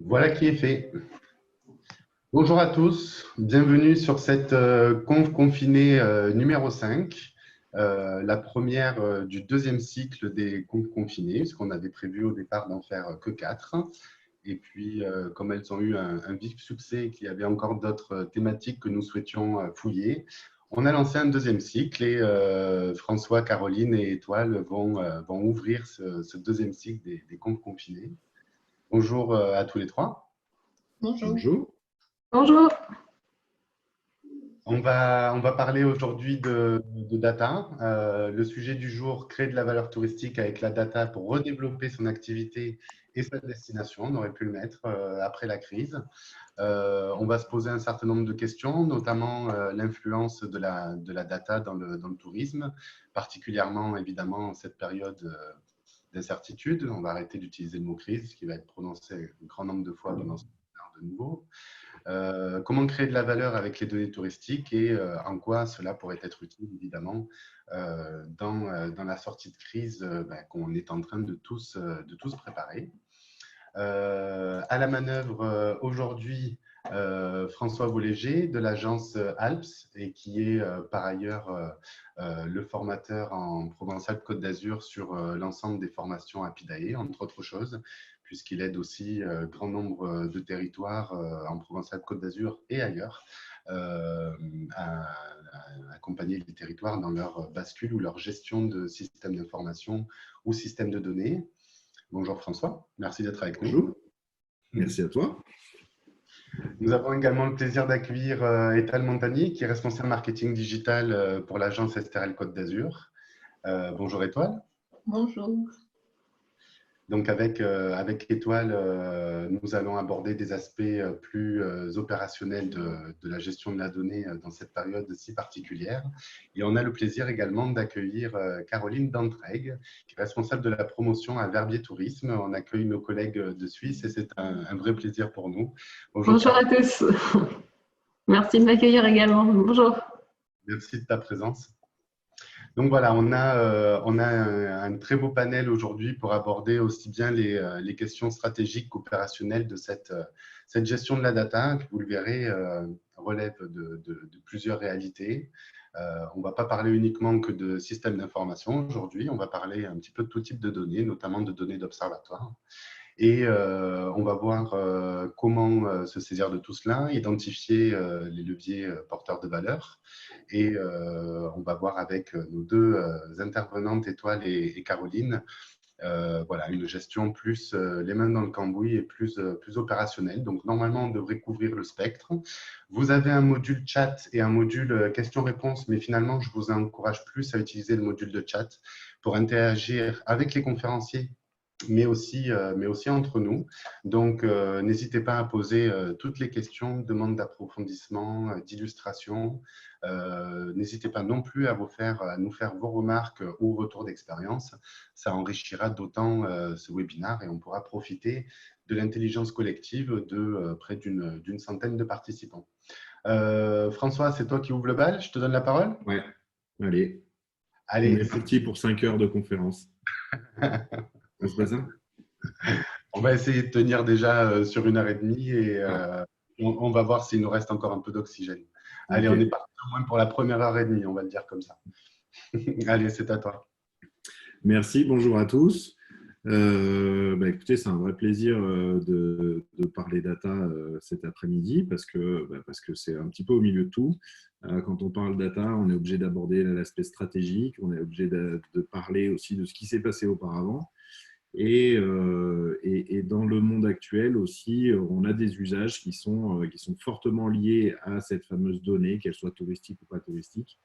Voilà qui est fait. Bonjour à tous, bienvenue sur cette conf confinée numéro 5, la première du deuxième cycle des confs confinés, puisqu'on avait prévu au départ d'en faire que 4. Et puis, comme elles ont eu un vif succès et qu'il y avait encore d'autres thématiques que nous souhaitions fouiller, on a lancé un deuxième cycle et François, Caroline et Étoile vont ouvrir ce deuxième cycle des confs confinés. Bonjour à tous les trois. Bonjour. Bonjour. Bonjour. On va parler aujourd'hui de data. Le sujet du jour, créer de la valeur touristique avec la data pour redévelopper son activité et sa destination. On aurait pu le mettre après la crise. On va se poser un certain nombre de questions, notamment l'influence de la data dans le tourisme, particulièrement évidemment en cette période d'incertitude. On va arrêter d'utiliser le mot crise, qui va être prononcé un grand nombre de fois pendant ce webinaire de nouveau. Comment créer de la valeur avec les données touristiques et en quoi cela pourrait être utile, évidemment, dans la sortie de crise qu'on est en train de tous préparer. À la manœuvre aujourd'hui, François Voléger de l'agence Alps et qui est par ailleurs le formateur en Provence-Alpes-Côte d'Azur sur l'ensemble des formations APIDAE, entre autres choses, puisqu'il aide aussi grand nombre de territoires en Provence-Alpes-Côte d'Azur et ailleurs à accompagner les territoires dans leur bascule ou leur gestion de systèmes d'information ou systèmes de données. Bonjour François, merci d'être avec nous. Bonjour. Merci à toi. Nous avons également le plaisir d'accueillir Étal Montagny, qui est responsable marketing digital pour l'agence STRL Côte d'Azur. Bonjour Étoile. Bonjour. Donc avec Étoile, nous allons aborder des aspects plus opérationnels de la gestion de la donnée dans cette période si particulière. Et on a le plaisir également d'accueillir Caroline Dantreg, qui est responsable de la promotion à Verbier Tourisme. On accueille nos collègues de Suisse et c'est un vrai plaisir pour nous. Bonjour à tous. Merci de m'accueillir également. Bonjour. Merci de ta présence. Donc voilà, on a un très beau panel aujourd'hui pour aborder aussi bien les questions stratégiques qu'opérationnelles de cette gestion de la data, qui vous le verrez, relève de plusieurs réalités. On ne va pas parler uniquement que de systèmes d'information aujourd'hui, on va parler un petit peu de tout type de données, notamment de données d'observatoire. Et on va voir comment se saisir de tout cela, identifier les leviers porteurs de valeur. Et on va voir avec nos deux intervenantes, Étoile et Caroline, voilà, une gestion plus les mains dans le cambouis et plus opérationnelle. Donc, normalement, on devrait couvrir le spectre. Vous avez un module chat et un module questions-réponses, mais finalement, je vous encourage plus à utiliser le module de chat pour interagir avec les conférenciers, mais aussi entre nous. Donc, n'hésitez pas à poser toutes les questions, demandes d'approfondissement, d'illustration. N'hésitez pas non plus à nous faire vos remarques ou retours d'expérience. Ça enrichira d'autant ce webinaire et on pourra profiter de l'intelligence collective de près d'une centaine de participants. François, c'est toi qui ouvre le bal. Je te donne la parole. Ouais, allez. Allez. On est parti pour 5 heures de conférence. On se passe ça? On va essayer de tenir déjà sur 1h30 et on va voir s'il nous reste encore un peu d'oxygène. Allez, Okay. on est parti au moins pour la première heure et demie, on va le dire comme ça. Allez, c'est à toi. Merci, bonjour à tous. Écoutez, c'est un vrai plaisir de parler data cet après-midi parce que c'est un petit peu au milieu de tout. Quand on parle data, on est obligé d'aborder l'aspect stratégique, on est obligé de parler aussi de ce qui s'est passé auparavant. Et dans le monde actuel aussi, on a des usages qui sont fortement liés à cette fameuse donnée, qu'elle soit touristique ou pas touristique.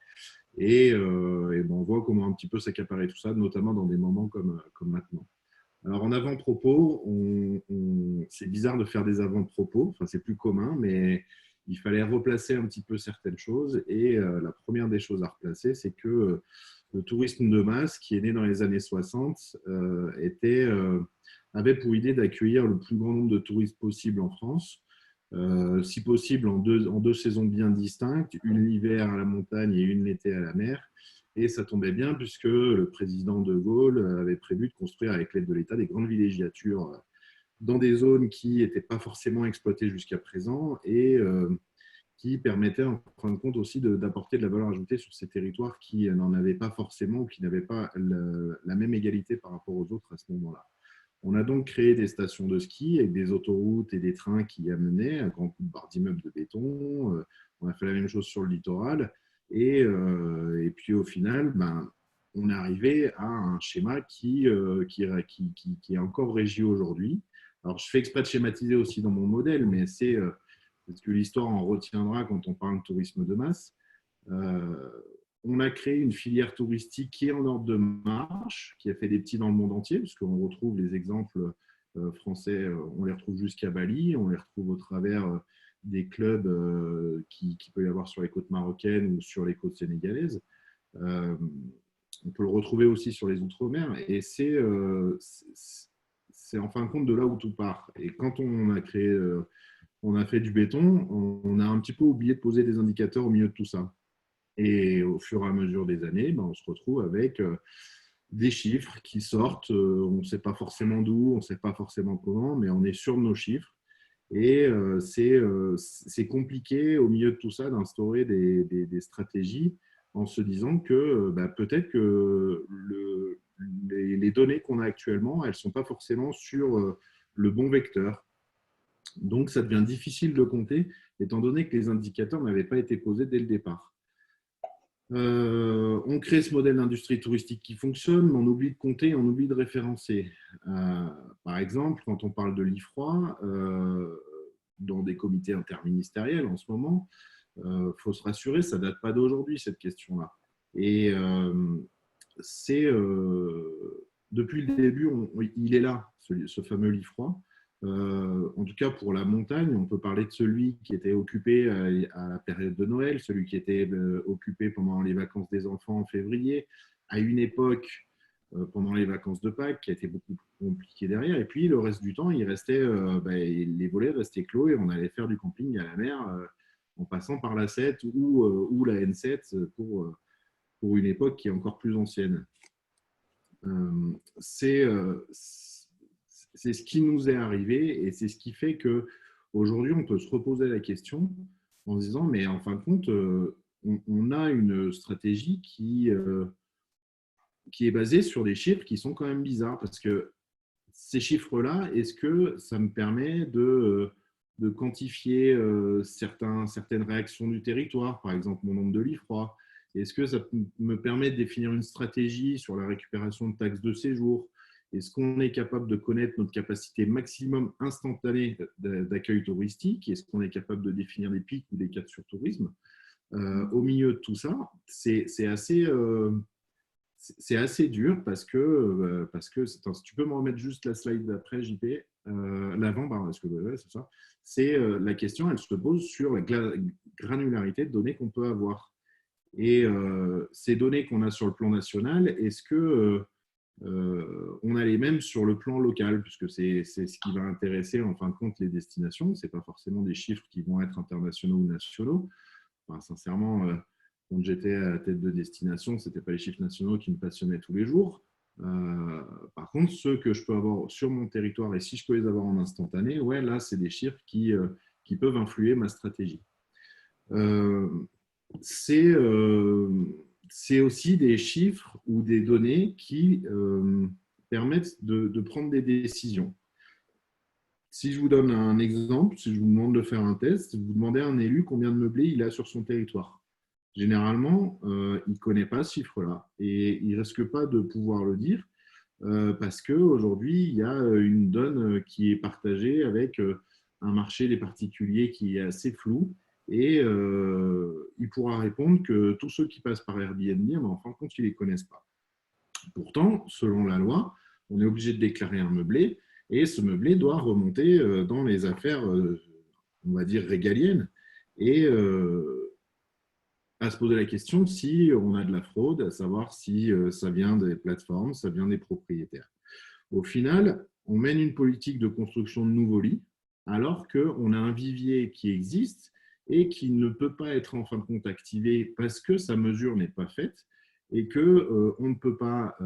On voit comment un petit peu s'accaparer tout ça, notamment dans des moments comme maintenant. Alors en avant-propos, c'est bizarre de faire des avant-propos, enfin c'est plus commun, mais il fallait replacer un petit peu certaines choses. Et la première des choses à replacer, c'est que le tourisme de masse, qui est né dans les années 60, avait pour idée d'accueillir le plus grand nombre de touristes possible en France, si possible en deux saisons bien distinctes, une l'hiver à la montagne et une l'été à la mer. Et ça tombait bien puisque le président de Gaulle avait prévu de construire avec l'aide de l'État des grandes villégiatures dans des zones qui n'étaient pas forcément exploitées jusqu'à présent et qui permettaient en fin de compte aussi d'apporter de la valeur ajoutée sur ces territoires qui n'en avaient pas forcément ou qui n'avaient pas la même égalité par rapport aux autres à ce moment-là. On a donc créé des stations de ski avec des autoroutes et des trains qui y amenaient un grand coup de barre d'immeubles de béton. On a fait la même chose sur le littoral. Et puis au final, on est arrivé à un schéma qui est encore régi aujourd'hui. Alors, je fais exprès de schématiser aussi dans mon modèle, mais c'est parce que l'histoire en retiendra quand on parle de tourisme de masse. On a créé une filière touristique qui est en ordre de marche, qui a fait des petits dans le monde entier, puisqu'on retrouve les exemples français, on les retrouve jusqu'à Bali, on les retrouve au travers des clubs qui peut y avoir sur les côtes marocaines ou sur les côtes sénégalaises. On peut le retrouver aussi sur les outre-mer, et c'est en fin de compte de là où tout part. Et quand on a créé, on a fait du béton, on a un petit peu oublié de poser des indicateurs au milieu de tout ça. Et au fur et à mesure des années, on se retrouve avec des chiffres qui sortent. On ne sait pas forcément d'où, on ne sait pas forcément comment, mais on est sûr de nos chiffres. Et c'est compliqué au milieu de tout ça d'instaurer des stratégies en se disant que peut-être que les données qu'on a actuellement, elles ne sont pas forcément sur le bon vecteur. Donc, ça devient difficile de compter, étant donné que les indicateurs n'avaient pas été posés dès le départ. On crée ce modèle d'industrie touristique qui fonctionne, mais on oublie de compter, on oublie de référencer. Par exemple, quand on parle de l'IFROI, dans des comités interministériels en ce moment, faut se rassurer, ça ne date pas d'aujourd'hui cette question-là. Et depuis le début, il est là, ce fameux l'IFROI. En tout cas, pour la montagne, on peut parler de celui qui était occupé à la période de Noël, celui qui était occupé pendant les vacances des enfants en février, à une époque pendant les vacances de Pâques, qui a été beaucoup plus compliqué derrière. Et puis, le reste du temps, il restait, les volets restaient clos et on allait faire du camping à la mer en passant par la 7 ou la N7 pour une époque qui est encore plus ancienne. C'est ce qui nous est arrivé et c'est ce qui fait qu'aujourd'hui, on peut se reposer la question en se disant, mais en fin de compte, on a une stratégie qui est basée sur des chiffres qui sont quand même bizarres parce que ces chiffres-là, est-ce que ça me permet de quantifier certaines réactions du territoire, par exemple mon nombre de l'IFROI? Est-ce que ça me permet de définir une stratégie sur la récupération de taxes de séjour? Est-ce qu'on est capable de connaître notre capacité maximum instantanée d'accueil touristique? Est-ce qu'on est capable de définir des pics ou des cas de surtourisme? Au milieu de tout ça, c'est assez dur parce que attends, si tu peux me remettre juste la slide d'après, JP, l'avant, parce que c'est ça. C'est la question, elle se pose sur la granularité de données qu'on peut avoir. Et ces données qu'on a sur le plan national, est-ce que on a les mêmes sur le plan local, puisque c'est ce qui va intéresser en fin de compte les destinations. Ce n'est pas forcément des chiffres qui vont être internationaux ou nationaux. Enfin, sincèrement, quand j'étais à la tête de destination, ce n'étaient pas les chiffres nationaux qui me passionnaient tous les jours. Par contre, ceux que je peux avoir sur mon territoire, et si je peux les avoir en instantané, ouais, là, c'est des chiffres qui peuvent influer ma stratégie. C'est aussi des chiffres ou des données qui permettent de prendre des décisions. Si je vous donne un exemple, si je vous demande de faire un test, vous demandez à un élu combien de meublés il a sur son territoire. Généralement, il ne connaît pas ce chiffre-là et il ne risque pas de pouvoir le dire parce qu'aujourd'hui, il y a une donne qui est partagée avec un marché des particuliers qui est assez flou. Et il pourra répondre que tous ceux qui passent par Airbnb, en fin de compte, ils ne les connaissent pas. Pourtant, selon la loi, on est obligé de déclarer un meublé et ce meublé doit remonter dans les affaires, on va dire, régaliennes et à se poser la question si on a de la fraude, à savoir si ça vient des plateformes, ça vient des propriétaires. Au final, on mène une politique de construction de nouveaux lits alors qu'on a un vivier qui existe et qui ne peut pas être en fin de compte activé parce que sa mesure n'est pas faite et qu'on ne peut pas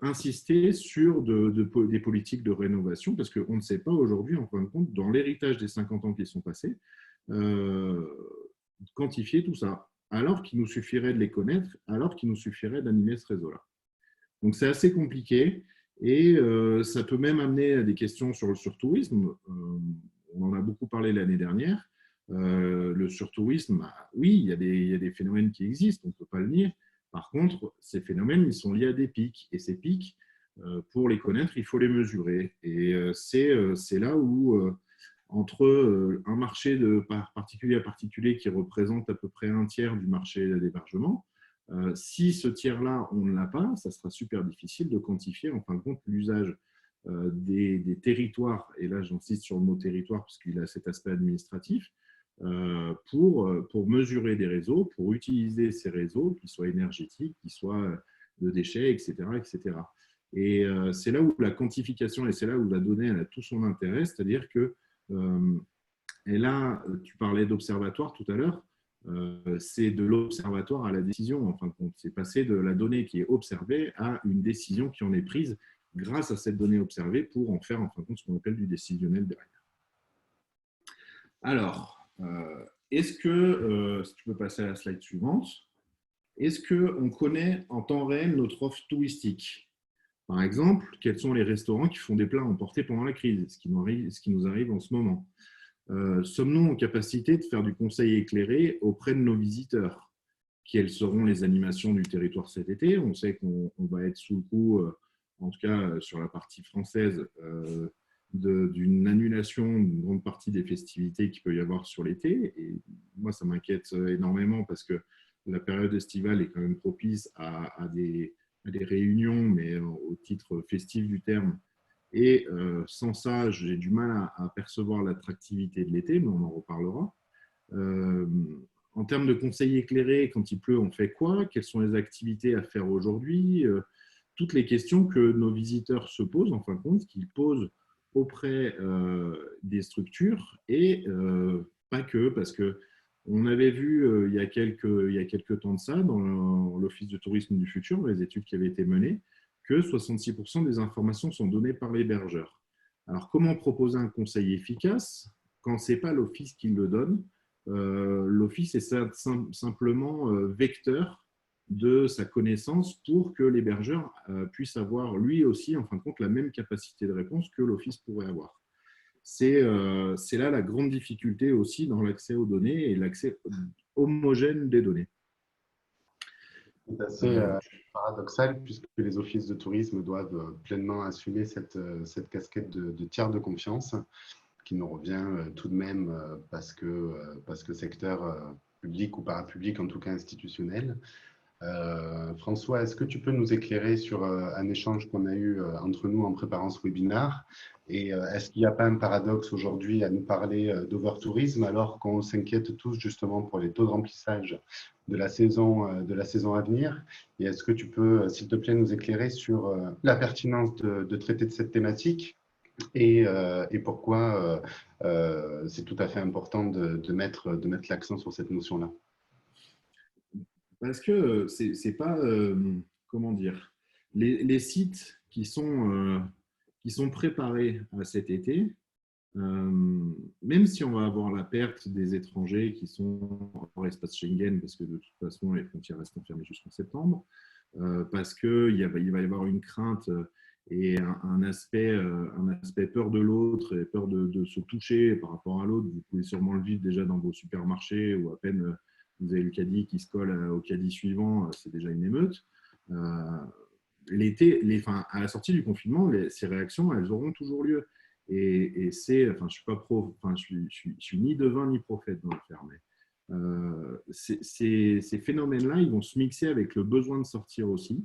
insister sur des politiques de rénovation, parce qu'on ne sait pas aujourd'hui, en fin de compte, dans l'héritage des 50 ans qui sont passés, quantifier tout ça, alors qu'il nous suffirait de les connaître, alors qu'il nous suffirait d'animer ce réseau-là. Donc, c'est assez compliqué et ça peut même amener à des questions sur le surtourisme. On en a beaucoup parlé l'année dernière. Le surtourisme, bah, oui, il y a des phénomènes qui existent, on ne peut pas le nier. Par contre, ces phénomènes, ils sont liés à des pics. Et ces pics, pour les connaître, il faut les mesurer. Et c'est là où, entre un marché de particulier à particulier qui représente à peu près un tiers du marché d'hébergement, si ce tiers-là, on ne l'a pas, ça sera super difficile de quantifier, en fin de compte, l'usage des territoires. Et là, j'insiste sur le mot territoire parce qu'il a cet aspect administratif. Pour mesurer des réseaux, pour utiliser ces réseaux, qu'ils soient énergétiques, qu'ils soient de déchets, etc. etc. Et c'est là où la quantification, et c'est là où la donnée elle a tout son intérêt, c'est-à-dire que, et là, tu parlais d'observatoire tout à l'heure, c'est de l'observatoire à la décision, en fin de compte. C'est passer de la donnée qui est observée à une décision qui en est prise grâce à cette donnée observée pour en faire, en fin de compte, ce qu'on appelle du décisionnel derrière. Alors, est-ce que, si tu peux passer à la slide suivante, est-ce qu'on connaît en temps réel notre offre touristique? Par exemple, quels sont les restaurants qui font des plats emportés pendant la crise, ce qui nous arrive en ce moment? Sommes-nous en capacité de faire du conseil éclairé auprès de nos visiteurs? Quelles seront les animations du territoire cet été? On sait qu'on va être sous le coup, en tout cas sur la partie française, d'une annulation d'une grande partie des festivités qu'il peut y avoir sur l'été. Et moi, ça m'inquiète énormément parce que la période estivale est quand même propice à des réunions, mais au titre festif du terme. Et sans ça, j'ai du mal à percevoir l'attractivité de l'été, mais on en reparlera. En termes de conseils éclairés, quand il pleut, on fait quoi? Quelles sont les activités à faire aujourd'hui? Toutes les questions que nos visiteurs se posent, en fin de compte, qu'ils posent auprès des structures et pas que, parce qu'on avait vu il y a quelques temps de ça, dans l'Office de tourisme du futur, dans les études qui avaient été menées, que 66% des informations sont données par l'hébergeur. Alors, comment proposer un conseil efficace quand ce n'est pas l'Office qui le donne? L'Office est simplement vecteur de sa connaissance pour que l'hébergeur puisse avoir lui aussi, en fin de compte, la même capacité de réponse que l'Office pourrait avoir. C'est là la grande difficulté aussi dans l'accès aux données et l'accès homogène des données. C'est assez paradoxal puisque les offices de tourisme doivent pleinement assumer cette casquette de tiers de confiance qui nous revient tout de même parce que secteur public ou parapublic, en tout cas institutionnel. François, est-ce que tu peux nous éclairer sur un échange qu'on a eu entre nous en préparant ce webinaire? Et est-ce qu'il n'y a pas un paradoxe aujourd'hui à nous parler d'overtourisme alors qu'on s'inquiète tous justement pour les taux de remplissage de la saison à venir? Et est-ce que tu peux, s'il te plaît, nous éclairer sur la pertinence de traiter de cette thématique et pourquoi c'est tout à fait important de mettre l'accent sur cette notion-là? Parce que c'est pas, comment dire, les sites qui sont préparés à cet été, même si on va avoir la perte des étrangers qui sont hors espace Schengen, parce que de toute façon, les frontières restent fermées jusqu'en septembre, parce qu'il va y avoir une crainte et un aspect peur de l'autre et peur de se toucher par rapport à l'autre. Vous pouvez sûrement le vivre déjà dans vos supermarchés où à peine vous avez le caddie qui se colle au caddie suivant, c'est déjà une émeute. L'été, à la sortie du confinement, ces réactions, elles auront toujours lieu. Et c'est, je suis ni devin ni prophète dans l'affaire, mais ces phénomènes-là, ils vont se mixer avec le besoin de sortir aussi.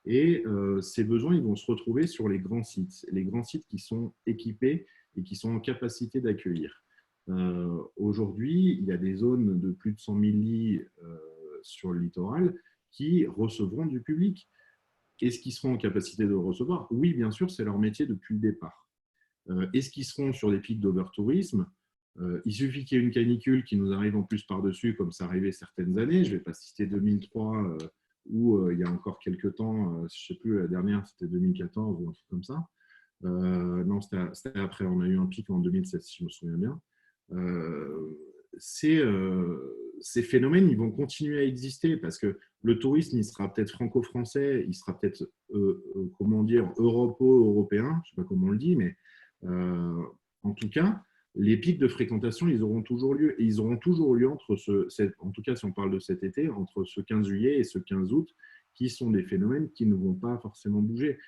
Et ces besoins, ils vont se retrouver sur les grands sites qui sont équipés et qui sont en capacité d'accueillir. Aujourd'hui, il y a des zones de plus de 100 000 lits sur le littoral qui recevront du public. Est-ce qu'ils seront en capacité de le recevoir? Oui, bien sûr, c'est leur métier depuis le départ. Est-ce qu'ils seront sur des pics d'overtourisme? Il suffit qu'il y ait une canicule qui nous arrive en plus par-dessus, comme ça arrivait certaines années. Je ne vais pas citer 2003 où il y a encore quelques temps, je ne sais plus, la dernière c'était 2014 ou un truc comme ça. Non, c'était après, on a eu un pic en 2016 si je me souviens bien. Ces phénomènes, ils vont continuer à exister parce que le tourisme, il sera peut-être franco-français, il sera peut-être, comment dire, europo-européen, je ne sais pas comment on le dit, mais en tout cas, les pics de fréquentation, ils auront toujours lieu. Et ils auront toujours lieu entre en tout cas, si on parle de cet été, entre ce 15 juillet et ce 15 août, qui sont des phénomènes qui ne vont pas forcément bouger.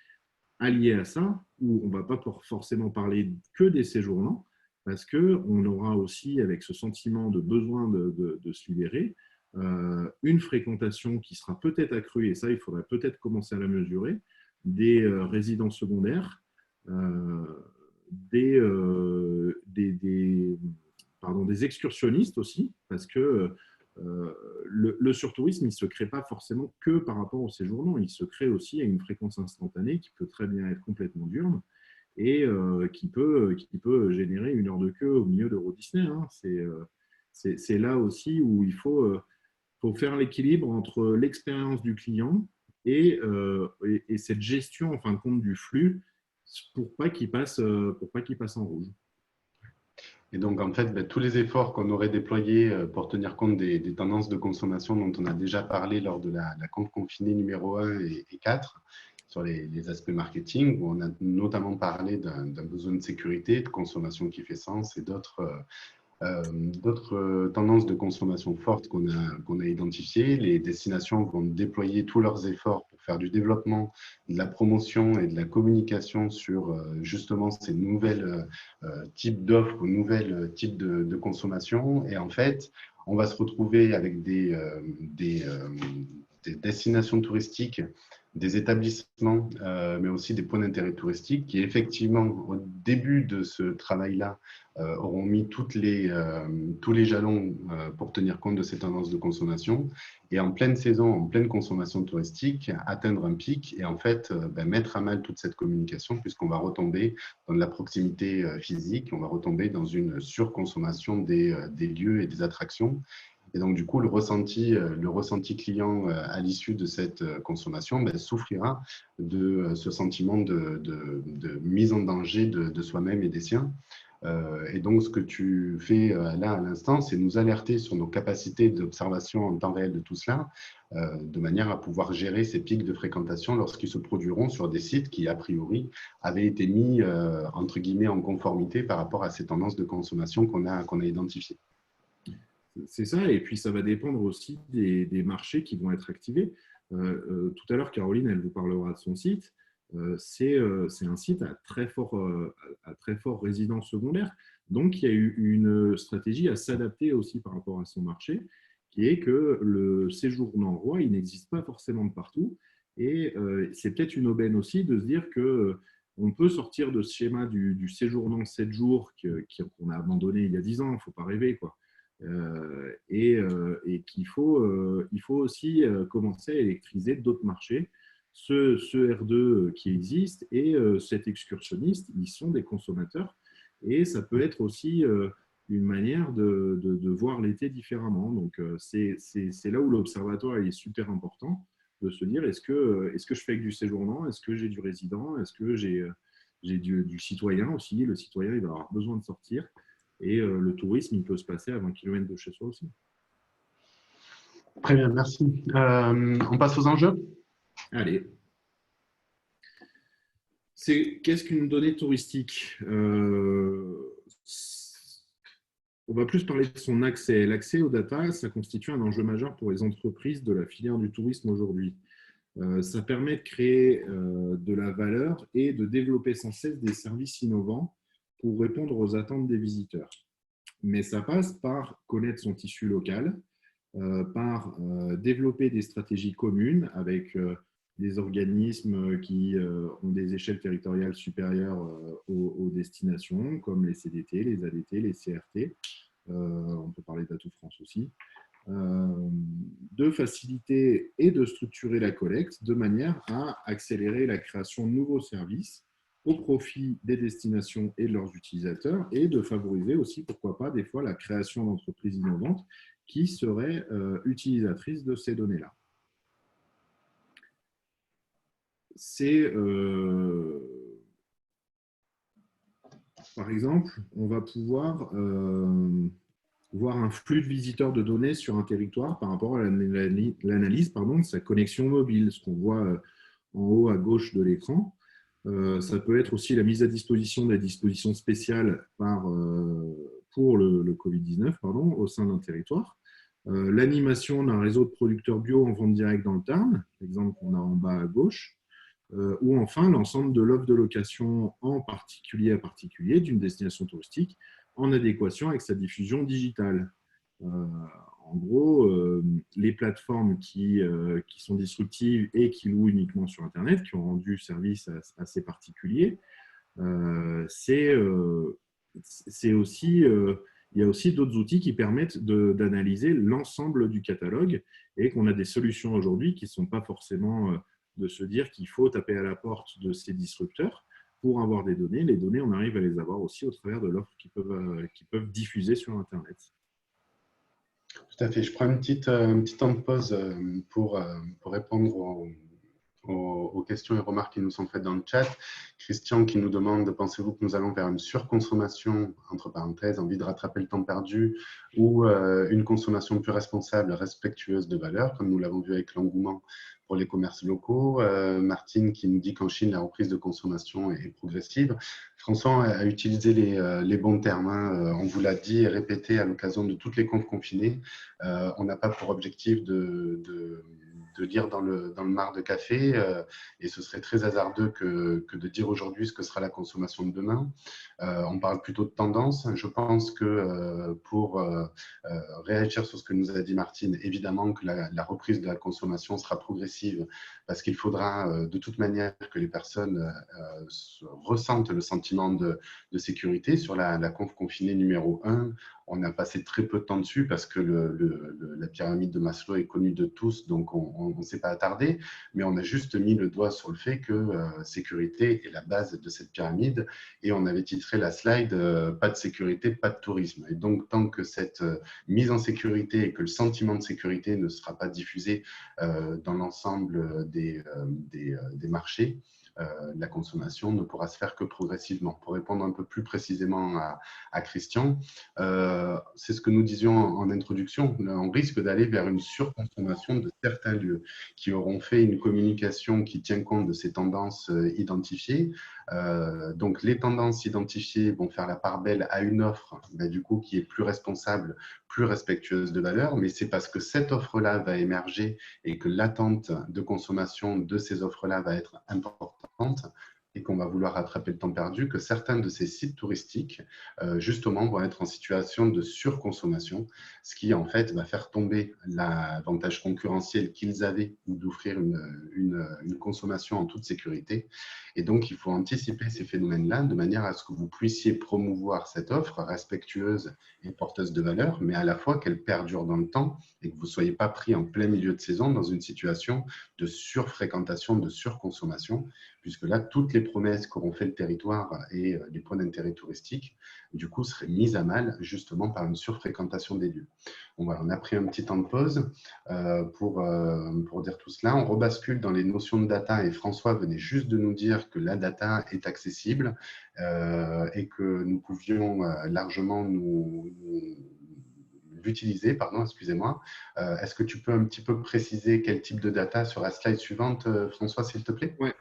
Allié à ça, où on ne va pas forcément parler que des séjournants, parce qu'on aura aussi, avec ce sentiment de besoin de se libérer, une fréquentation qui sera peut-être accrue, et ça, il faudrait peut-être commencer à la mesurer, des résidences secondaires, des excursionnistes aussi, parce que le surtourisme, il ne se crée pas forcément que par rapport au séjournant, il se crée aussi à une fréquence instantanée qui peut très bien être complètement diurne et qui peut générer une heure de queue au milieu d'Euro Disney. Hein. C'est là aussi où il faut faire l'équilibre entre l'expérience du client et cette gestion en fin de compte du flux pour pas qu'il passe en rouge. Et donc, en fait, tous les efforts qu'on aurait déployés pour tenir compte des tendances de consommation dont on a déjà parlé lors de la compte confinée numéro 1 et 4, sur les aspects marketing, où on a notamment parlé d'un besoin de sécurité, de consommation qui fait sens et d'autres tendances de consommation fortes qu'on a identifiées. Les destinations vont déployer tous leurs efforts pour faire du développement, de la promotion et de la communication sur justement ces nouvelles types d'offres, nouvelles types de consommation. Et en fait, on va se retrouver avec des destinations touristiques, des établissements, mais aussi des points d'intérêt touristique qui, effectivement, au début de ce travail-là, auront mis tous les jalons pour tenir compte de ces tendances de consommation. Et en pleine saison, en pleine consommation touristique, atteindre un pic et en fait mettre à mal toute cette communication puisqu'on va retomber dans de la proximité physique, on va retomber dans une surconsommation des lieux et des attractions. Et donc, du coup, le ressenti client à l'issue de cette consommation souffrira de ce sentiment de mise en danger de soi-même et des siens. Et donc, ce que tu fais là à l'instant, c'est nous alerter sur nos capacités d'observation en temps réel de tout cela, de manière à pouvoir gérer ces pics de fréquentation lorsqu'ils se produiront sur des sites qui, a priori, avaient été mis, entre guillemets, en conformité par rapport à ces tendances de consommation qu'on a identifiées. C'est ça, et puis ça va dépendre aussi des marchés qui vont être activés. Tout à l'heure, Caroline, elle vous parlera de son site. C'est un site à très fort résidence secondaire. Donc, il y a eu une stratégie à s'adapter aussi par rapport à son marché, qui est que le séjournant roi, il n'existe pas forcément de partout. Et c'est peut-être une aubaine aussi de se dire qu'on peut sortir de ce schéma du séjournant 7 jours qu'on a abandonné il y a 10 ans. Il ne faut pas rêver, quoi. Et qu'il faut aussi commencer à électriser d'autres marchés. Ce R2 qui existe et cet excursionniste, ils sont des consommateurs et ça peut être aussi une manière de voir l'été différemment. Donc, c'est là où l'observatoire est super important, de se dire est-ce que je fais avec du séjournant, est-ce que j'ai du résident, est-ce que j'ai du citoyen aussi. Le citoyen, il va avoir besoin de sortir. Et le tourisme, il peut se passer à 20 km de chez soi aussi. Très bien, merci. On passe aux enjeux ? Allez. Qu'est-ce qu'une donnée touristique ? On va plus parler de son accès. L'accès aux data, ça constitue un enjeu majeur pour les entreprises de la filière du tourisme aujourd'hui. Ça permet de créer de la valeur et de développer sans cesse des services innovants pour répondre aux attentes des visiteurs. Mais ça passe par connaître son tissu local, par développer des stratégies communes avec des organismes qui ont des échelles territoriales supérieures aux destinations, comme les CDT, les ADT, les CRT. On peut parler d'Atout France aussi. De faciliter et de structurer la collecte de manière à accélérer la création de nouveaux services au profit des destinations et de leurs utilisateurs et de favoriser aussi, pourquoi pas, des fois la création d'entreprises innovantes qui seraient utilisatrices de ces données-là. c'est, par exemple, on va pouvoir voir un flux de visiteurs de données sur un territoire par rapport à l'analyse de sa connexion mobile, ce qu'on voit en haut à gauche de l'écran. Ça peut être aussi la mise à disposition des dispositions spéciales pour le Covid-19 au sein d'un territoire. L'animation d'un réseau de producteurs bio en vente directe dans le Tarn, l'exemple qu'on a en bas à gauche, ou enfin l'ensemble de l'offre de location en particulier à particulier d'une destination touristique en adéquation avec sa diffusion digitale. En gros, les plateformes qui sont disruptives et qui louent uniquement sur Internet, qui ont rendu service à ces particuliers, c'est aussi, il y a aussi d'autres outils qui permettent d'analyser l'ensemble du catalogue et qu'on a des solutions aujourd'hui qui ne sont pas forcément de se dire qu'il faut taper à la porte de ces disrupteurs pour avoir des données. Les données, on arrive à les avoir aussi au travers de l'offre qu'ils peuvent diffuser sur Internet. Tout à fait. Je prends un petit temps de pause pour répondre aux questions et remarques qui nous sont faites dans le chat. Christian qui nous demande, pensez-vous que nous allons vers une surconsommation, entre parenthèses, envie de rattraper le temps perdu, ou une consommation plus responsable, respectueuse de valeurs, comme nous l'avons vu avec l'engouement pour les commerces locaux. Martine qui nous dit qu'en Chine, la reprise de consommation est progressive. François a utilisé les bons termes. On vous l'a dit et répété à l'occasion de toutes les confs confinées. On n'a pas pour objectif de lire dans le mar de café et ce serait très hasardeux que de dire aujourd'hui ce que sera la consommation de demain. On parle plutôt de tendance. Je pense que pour réagir sur ce que nous a dit Martine, évidemment que la reprise de la consommation sera progressive parce qu'il faudra de toute manière que les personnes ressentent le sentiment de sécurité. Sur la conf confinée numéro 1, on a passé très peu de temps dessus parce que la pyramide de Maslow est connue de tous, donc on ne s'est pas attardé, mais on a juste mis le doigt sur le fait que sécurité est la base de cette pyramide et on avait titré la slide pas de sécurité, pas de tourisme. Et donc, tant que cette mise en sécurité et que le sentiment de sécurité ne sera pas diffusé dans l'ensemble des marchés, la consommation ne pourra se faire que progressivement. Pour répondre un peu plus précisément à Christian, c'est ce que nous disions en introduction, on risque d'aller vers une surconsommation de certains lieux qui auront fait une communication qui tient compte de ces tendances identifiées. Donc les tendances identifiées vont faire la part belle à une offre du coup, qui est plus responsable, plus respectueuse de valeurs, mais c'est parce que cette offre-là va émerger et que l'attente de consommation de ces offres-là va être importante et qu'on va vouloir rattraper le temps perdu, que certains de ces sites touristiques, justement, vont être en situation de surconsommation, ce qui, en fait, va faire tomber l'avantage concurrentiel qu'ils avaient d'offrir une consommation en toute sécurité. Et donc, il faut anticiper ces phénomènes-là de manière à ce que vous puissiez promouvoir cette offre respectueuse et porteuse de valeur, mais à la fois qu'elle perdure dans le temps et que vous ne soyez pas pris en plein milieu de saison dans une situation de surfréquentation, de surconsommation, puisque là, toutes les promesses qu'auront fait le territoire et les points d'intérêt touristique, du coup, seraient mises à mal justement par une surfréquentation des lieux. Bon, voilà, on a pris un petit temps de pause pour dire tout cela. On rebascule dans les notions de data et François venait juste de nous dire que la data est accessible et que nous pouvions largement l'utiliser, excusez-moi. Est-ce que tu peux un petit peu préciser quel type de data sur la slide suivante, François, s'il te plaît? Ouais.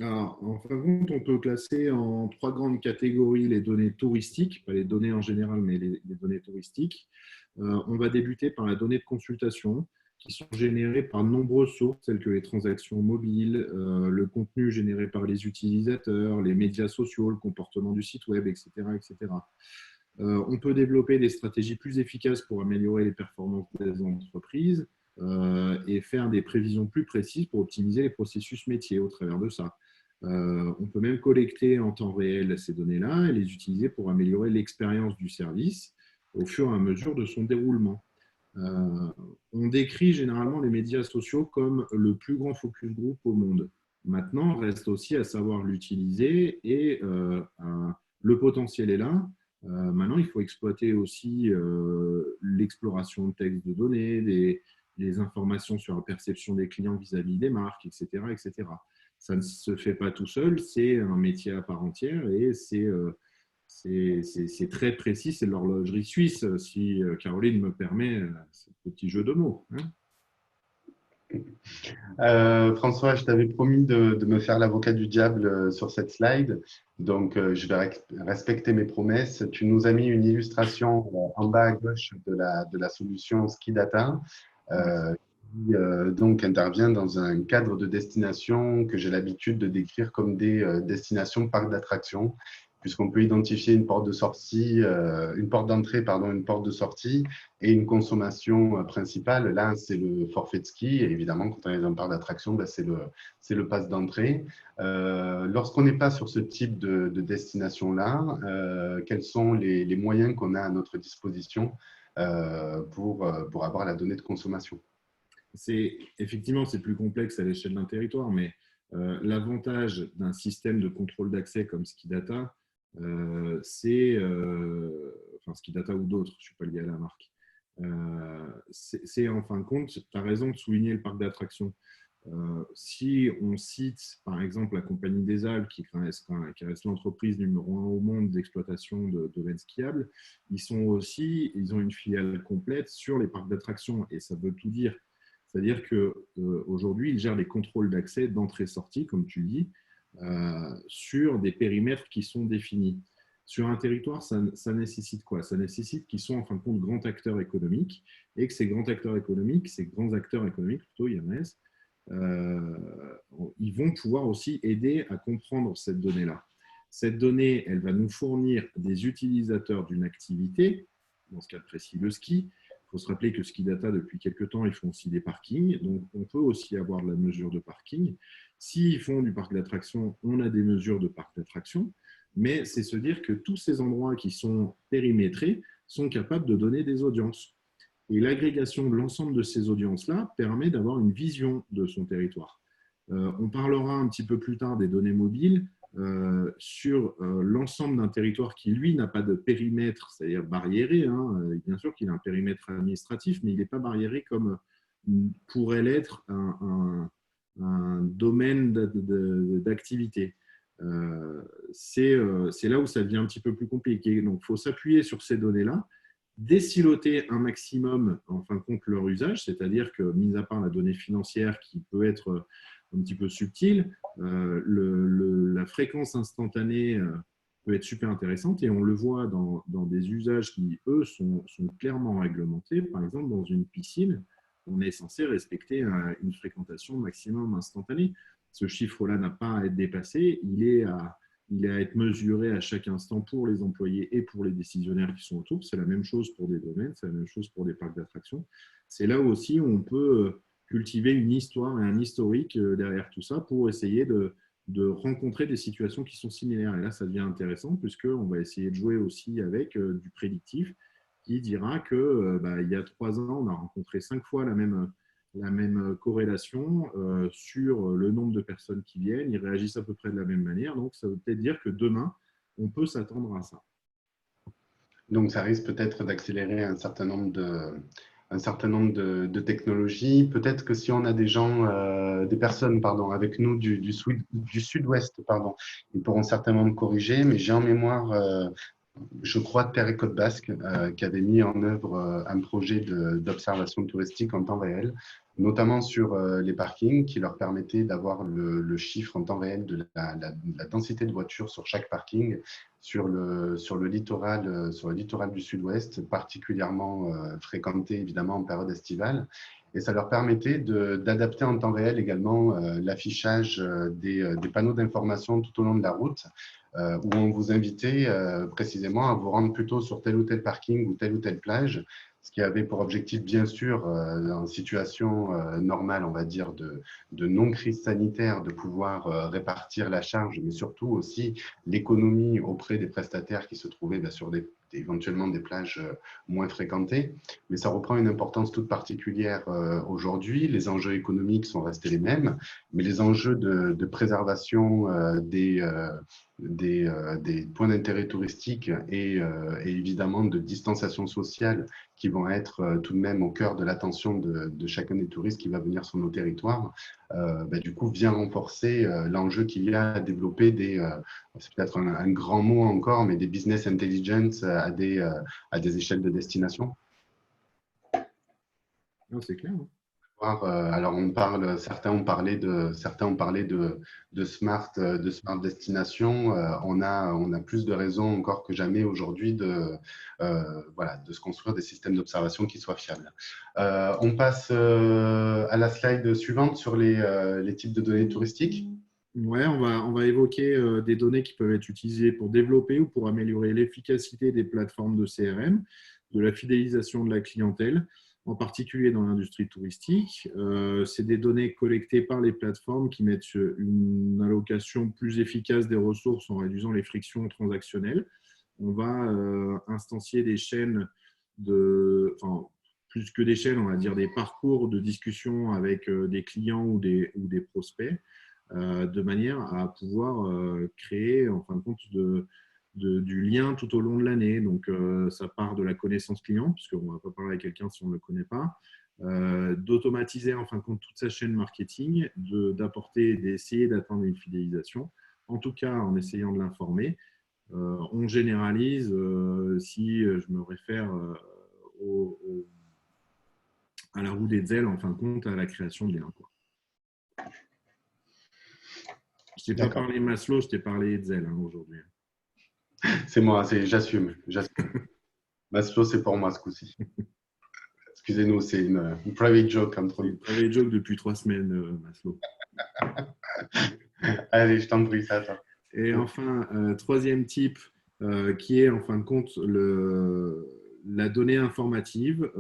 Alors, en fin de compte, on peut classer en 3 grandes catégories les données touristiques, pas les données en général, mais les données touristiques. On va débuter par la donnée de consultation, qui sont générées par de nombreuses sources, telles que les transactions mobiles, le contenu généré par les utilisateurs, les médias sociaux, le comportement du site web, etc. etc. On peut développer des stratégies plus efficaces pour améliorer les performances des entreprises et faire des prévisions plus précises pour optimiser les processus métiers au travers de ça. On peut même collecter en temps réel ces données-là et les utiliser pour améliorer l'expérience du service au fur et à mesure de son déroulement. On décrit généralement les médias sociaux comme le plus grand focus group au monde. Maintenant, il reste aussi à savoir l'utiliser et le potentiel est là. Maintenant, il faut exploiter aussi l'exploration de textes de données, les informations sur la perception des clients vis-à-vis des marques, etc., etc. Ça ne se fait pas tout seul, c'est un métier à part entière et c'est très précis, c'est de l'horlogerie suisse, si Caroline me permet ce petit jeu de mots. Hein. François, je t'avais promis de me faire l'avocat du diable sur cette slide, donc je vais respecter mes promesses. Tu nous as mis une illustration en bas à gauche de la solution Ski Data, qui donc intervient dans un cadre de destination que j'ai l'habitude de décrire comme des destinations parcs d'attractions, puisqu'on peut identifier une porte de sortie, une porte d'entrée, pardon, une porte de sortie et une consommation principale. Là, c'est le forfait de ski. Et évidemment, quand on est dans un parc d'attractions, ben, c'est le pass d'entrée. Lorsqu'on n'est pas sur ce type de destination-là, quels sont les moyens qu'on a à notre disposition pour avoir la donnée de consommation? Effectivement, c'est plus complexe à l'échelle d'un territoire, mais l'avantage d'un système de contrôle d'accès comme Skidata, enfin Skidata ou d'autres, je ne suis pas lié à la marque, c'est en fin de compte, tu as raison de souligner le parc d'attractions. Si on cite par exemple la Compagnie des Alpes, qui reste l'entreprise numéro 1 au monde d'exploitation de domaines skiables, ils ont une filiale complète sur les parcs d'attractions et ça veut tout dire. C'est-à-dire qu'aujourd'hui, ils gèrent les contrôles d'accès, d'entrée-sortie, comme tu dis, sur des périmètres qui sont définis. Sur un territoire, ça nécessite quoi? Ça nécessite qu'ils soient en fin de compte grands acteurs économiques et que ces grands acteurs économiques, plutôt, IMS, ils vont pouvoir aussi aider à comprendre cette donnée-là. Cette donnée, elle va nous fournir des utilisateurs d'une activité, dans ce cas précis le ski. Il faut se rappeler que Skidata, depuis quelques temps, ils font aussi des parkings. Donc, on peut aussi avoir de la mesure de parking. S'ils font du parc d'attractions, on a des mesures de parc d'attractions. Mais c'est se dire que tous ces endroits qui sont périmétrés sont capables de donner des audiences. Et l'agrégation de l'ensemble de ces audiences-là permet d'avoir une vision de son territoire. On parlera un petit peu plus tard des données mobiles sur l'ensemble d'un territoire qui, lui, n'a pas de périmètre, c'est-à-dire barriéré. Hein. Bien sûr qu'il a un périmètre administratif, mais il n'est pas barriéré comme pourrait l'être un domaine d'activité. C'est là où ça devient un petit peu plus compliqué. Donc, il faut s'appuyer sur ces données-là, désiloter un maximum, en fin de compte, leur usage, c'est-à-dire que, mis à part la donnée financière qui peut être un petit peu subtile, la fréquence instantanée peut être super intéressante et on le voit dans des usages qui, eux, sont clairement réglementés. Par exemple, dans une piscine, on est censé respecter une fréquentation maximum instantanée. Ce chiffre-là n'a pas à être dépassé, il est à être mesuré à chaque instant pour les employés et pour les décisionnaires qui sont autour. C'est la même chose pour des domaines, c'est la même chose pour des parcs d'attractions. C'est là aussi où on peut cultiver une histoire et un historique derrière tout ça pour essayer de rencontrer des situations qui sont similaires. Et là, ça devient intéressant puisqu'on va essayer de jouer aussi avec du prédictif qui dira que il y a 3 ans, on a rencontré 5 fois la même corrélation sur le nombre de personnes qui viennent. Ils réagissent à peu près de la même manière. Donc, ça veut peut-être dire que demain, on peut s'attendre à ça. Donc, ça risque peut-être d'accélérer un certain nombre de technologies. Peut-être que si on a des personnes avec nous du sud-ouest, ils pourront certainement me corriger, mais j'ai en mémoire, je crois, Terre et Côte Basque, qui avait mis en œuvre un projet d'observation touristique en temps réel, notamment sur les parkings, qui leur permettait d'avoir le chiffre en temps réel de la densité de voitures sur chaque parking sur le littoral du sud-ouest, particulièrement fréquenté évidemment en période estivale. Et ça leur permettait d'adapter en temps réel également l'affichage des panneaux d'information tout au long de la route, où on vous invitait précisément à vous rendre plutôt sur tel ou tel parking ou telle plage, ce qui avait pour objectif, bien sûr, en situation normale, on va dire, de non-crise sanitaire, de pouvoir répartir la charge, mais surtout aussi l'économie auprès des prestataires qui se trouvaient sur éventuellement des plages moins fréquentées. Mais ça reprend une importance toute particulière aujourd'hui. Les enjeux économiques sont restés les mêmes, mais les enjeux de préservation des points d'intérêt touristique et évidemment de distanciation sociale qui vont être tout de même au cœur de l'attention de chacun des touristes qui va venir sur nos territoires, du coup vient renforcer l'enjeu qu'il y a à développer c'est peut-être un grand mot encore, mais des business intelligence à des échelles de destination. Non, c'est clair. Hein. Alors, certains ont parlé de smart destination. On a plus de raisons encore que jamais aujourd'hui de se construire des systèmes d'observation qui soient fiables. On passe à la slide suivante sur les types de données touristiques. Ouais, on va évoquer des données qui peuvent être utilisées pour développer ou pour améliorer l'efficacité des plateformes de CRM, de la fidélisation de la clientèle, en particulier dans l'industrie touristique. C'est des données collectées par les plateformes qui mettent une allocation plus efficace des ressources en réduisant les frictions transactionnelles. On va instancier des chaînes plus que des chaînes, on va dire des parcours de discussion avec des clients ou des prospects, de manière à pouvoir créer, en fin de compte, du lien tout au long de l'année. Donc, ça part de la connaissance client, puisqu'on ne va pas parler à quelqu'un si on ne le connaît pas, d'automatiser, en fin de compte, toute sa chaîne marketing, d'apporter, d'essayer d'atteindre une fidélisation, en tout cas en essayant de l'informer. On généralise, si je me réfère à la roue des zèles, en fin de compte, à la création de liens. Je t'ai pas parlé Maslow, je t'ai parlé Hetzel aujourd'hui. C'est moi, j'assume. Maslow, c'est pour moi ce coup-ci. Excusez-nous, c'est une private joke entre nous. Une private joke depuis 3 semaines, Maslow. Allez, je t'en prie, ça attend. Et enfin, troisième type, qui est en fin de compte la donnée informative,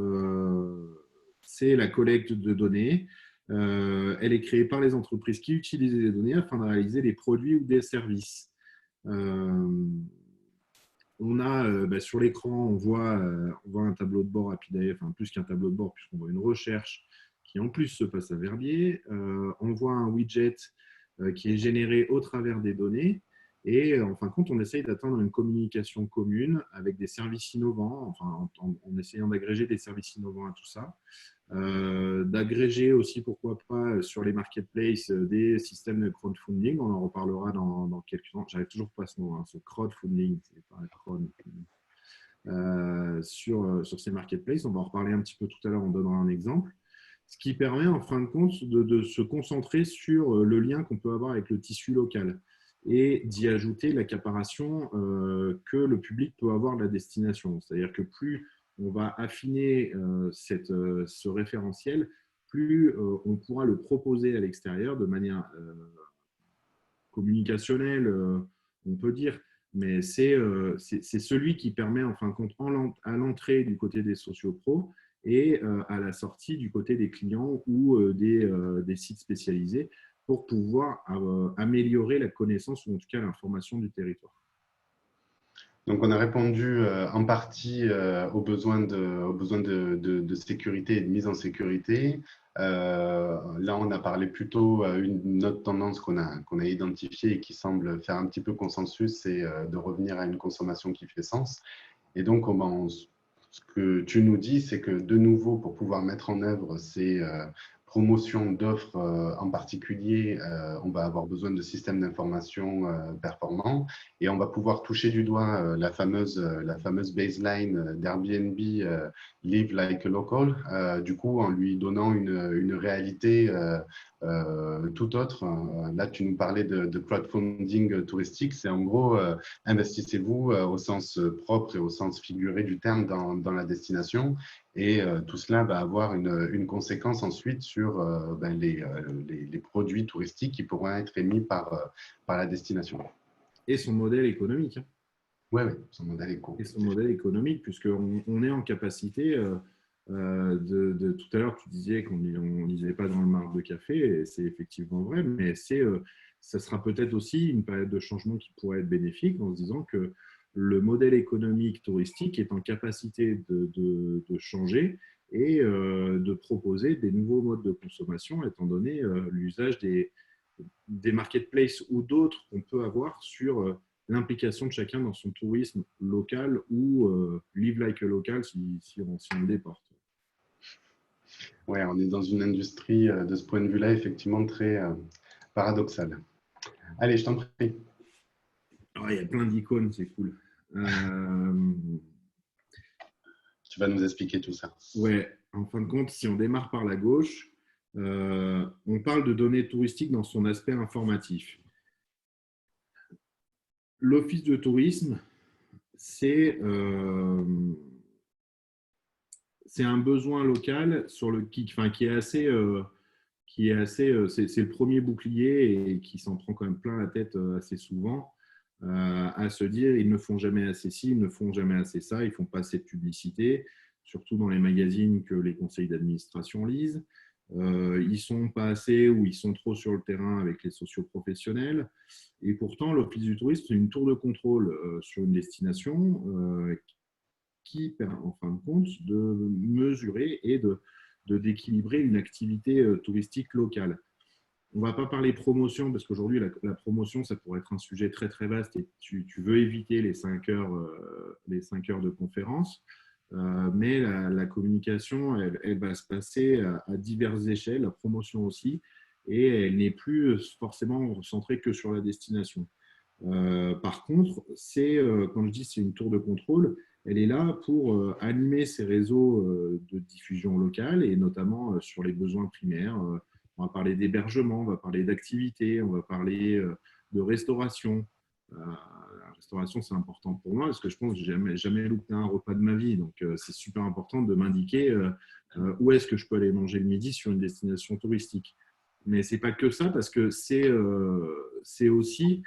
c'est la collecte de données. Elle est créée par les entreprises qui utilisent les données afin de réaliser des produits ou des services. On a sur l'écran, on voit un tableau de bord Apidae, enfin plus qu'un tableau de bord, puisqu'on voit une recherche qui en plus se passe à Verbier. On voit un widget qui est généré au travers des données. Et en fin de compte, on essaye d'atteindre une communication commune avec des services innovants, enfin, en essayant d'agréger des services innovants à tout ça. D'agréger aussi, pourquoi pas, sur les marketplaces, des systèmes de crowdfunding. On en reparlera dans quelques temps. J'arrive toujours pas à ce mot, hein, ce crowdfunding, c'est pas un crowdfunding. Sur ces marketplaces, on va en reparler un petit peu tout à l'heure, on donnera un exemple. Ce qui permet, en fin de compte, de se concentrer sur le lien qu'on peut avoir avec le tissu local et d'y ajouter l'accaparation que le public peut avoir de la destination. C'est-à-dire que plus on va affiner ce référentiel, plus on pourra le proposer à l'extérieur de manière communicationnelle, on peut dire, mais c'est celui qui permet, en fin de compte, à l'entrée du côté des sociopros et à la sortie du côté des clients ou des sites spécialisés pour pouvoir améliorer la connaissance ou en tout cas l'information du territoire. Donc, on a répondu en partie aux besoins de sécurité et de mise en sécurité. Là, on a parlé plutôt une autre tendance qu'on a identifiée et qui semble faire un petit peu consensus, c'est de revenir à une consommation qui fait sens. Et donc, ce que tu nous dis, c'est que de nouveau, pour pouvoir mettre en œuvre ces promotions d'offres en particulier, on va avoir besoin de systèmes d'information performants et on va pouvoir toucher du doigt la fameuse baseline d'Airbnb Live Like a Local, du coup en lui donnant une réalité tout autre. Là, tu nous parlais de crowdfunding touristique, c'est en gros investissez-vous au sens propre et au sens figuré du terme dans la destination. Et tout cela va avoir une conséquence ensuite sur les produits touristiques qui pourront être émis par la destination. Et son modèle économique. Oui, son modèle éco. Et son modèle économique, puisqu'on est en capacité, tout à l'heure tu disais qu'on ne lisait pas dans le marc de café, et c'est effectivement vrai, mais ça sera peut-être aussi une période de changement qui pourrait être bénéfique en se disant que le modèle économique touristique est en capacité de changer et de proposer des nouveaux modes de consommation, étant donné l'usage des marketplaces ou d'autres qu'on peut avoir sur l'implication de chacun dans son tourisme local ou live like a local si on le déporte. Ouais, on est dans une industrie de ce point de vue-là effectivement très paradoxale. Allez, je t'en prie. Alors, il y a plein d'icônes, c'est cool. Tu vas nous expliquer tout ça. Ouais, en fin de compte, si on démarre par la gauche, on parle de données touristiques dans son aspect informatif. L'office de tourisme, c'est un besoin local qui est assez, c'est le premier bouclier et qui s'en prend quand même plein la tête assez souvent à se dire ils ne font jamais assez ci, ils ne font jamais assez ça, ils ne font pas assez de publicité, surtout dans les magazines que les conseils d'administration lisent. Ils ne sont pas assez ou ils sont trop sur le terrain avec les socioprofessionnels. Et pourtant, l'Office du tourisme, c'est une tour de contrôle sur une destination qui permet, en fin de compte, de mesurer et d'équilibrer une activité touristique locale. On ne va pas parler promotion parce qu'aujourd'hui, la promotion, ça pourrait être un sujet très, très vaste et tu veux éviter les 5 heures de conférence. Mais la communication, elle va se passer à diverses échelles, la promotion aussi, et elle n'est plus forcément centrée que sur la destination. Par contre, quand je dis c'est une tour de contrôle, elle est là pour animer ces réseaux de diffusion locale et notamment sur les besoins primaires. On va parler d'hébergement, on va parler d'activités, on va parler de restauration. La restauration, c'est important pour moi parce que je pense que je n'ai jamais loupé un repas de ma vie. Donc, c'est super important de m'indiquer où est-ce que je peux aller manger le midi sur une destination touristique. Mais ce n'est pas que ça parce que c'est aussi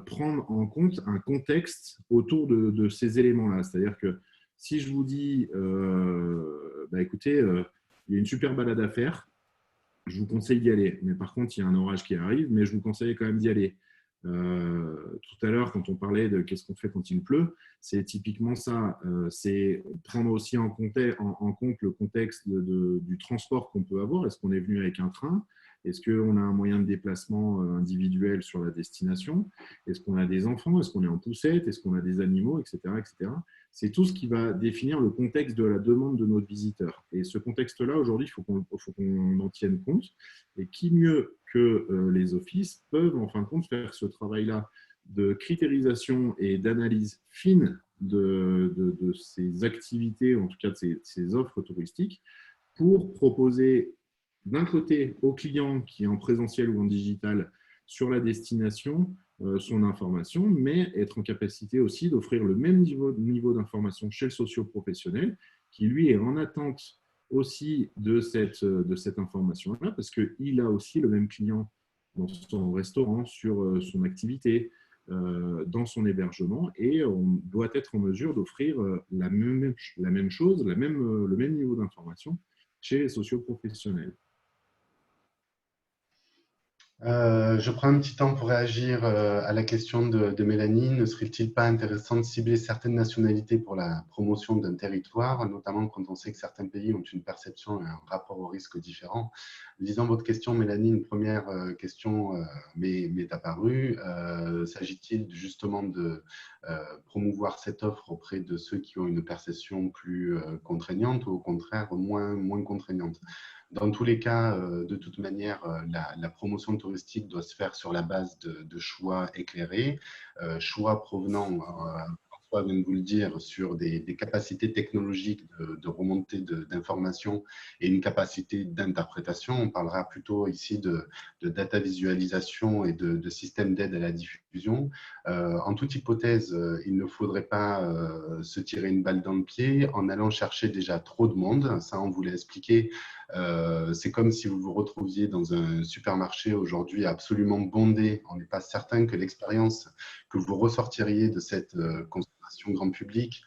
prendre en compte un contexte autour de ces éléments-là. C'est-à-dire que si je vous dis, écoutez, il y a une super balade à faire, je vous conseille d'y aller. Mais par contre, il y a un orage qui arrive, mais je vous conseille quand même d'y aller. Tout à l'heure, quand on parlait de qu'est-ce qu'on fait quand il pleut, c'est typiquement ça. C'est prendre aussi en compte le contexte du transport qu'on peut avoir. Est-ce qu'on est venu avec un train ? Est-ce qu'on a un moyen de déplacement individuel sur la destination ? Est-ce qu'on a des enfants ? Est-ce qu'on est en poussette ? Est-ce qu'on a des animaux, etc., etc. C'est tout ce qui va définir le contexte de la demande de notre visiteur. Et ce contexte-là, aujourd'hui, il faut qu'on en tienne compte. Et qui mieux que les offices peuvent, en fin de compte, faire ce travail-là de critérisation et d'analyse fine de ces activités, en tout cas de ces offres touristiques, pour proposer d'un côté au client qui est en présentiel ou en digital sur la destination son information, mais être en capacité aussi d'offrir le même niveau d'information chez le socio-professionnel qui, lui, est en attente aussi de cette information-là parce qu'il a aussi le même client dans son restaurant, sur son activité, dans son hébergement et on doit être en mesure d'offrir la même chose, le même niveau d'information chez les socio-professionnels. Je prends un petit temps pour réagir à la question de Mélanie. Ne serait-il pas intéressant de cibler certaines nationalités pour la promotion d'un territoire, notamment quand on sait que certains pays ont une perception et un rapport au risque différent? Lisant votre question, Mélanie, une première question m'est apparue. S'agit-il justement de promouvoir cette offre auprès de ceux qui ont une perception plus contraignante ou au contraire moins contraignante? Dans tous les cas, de toute manière, la promotion touristique doit se faire sur la base de choix éclairés, choix provenant, François vient de vous le dire, sur des capacités technologiques de remontée d'informations et une capacité d'interprétation. On parlera plutôt ici de data visualisation et de système d'aide à la diffusion. En toute hypothèse, il ne faudrait pas se tirer une balle dans le pied en allant chercher déjà trop de monde. Ça, on vous l'a expliqué. C'est comme si vous vous retrouviez dans un supermarché aujourd'hui absolument bondé. On n'est pas certain que l'expérience que vous ressortiriez de cette consommation grand public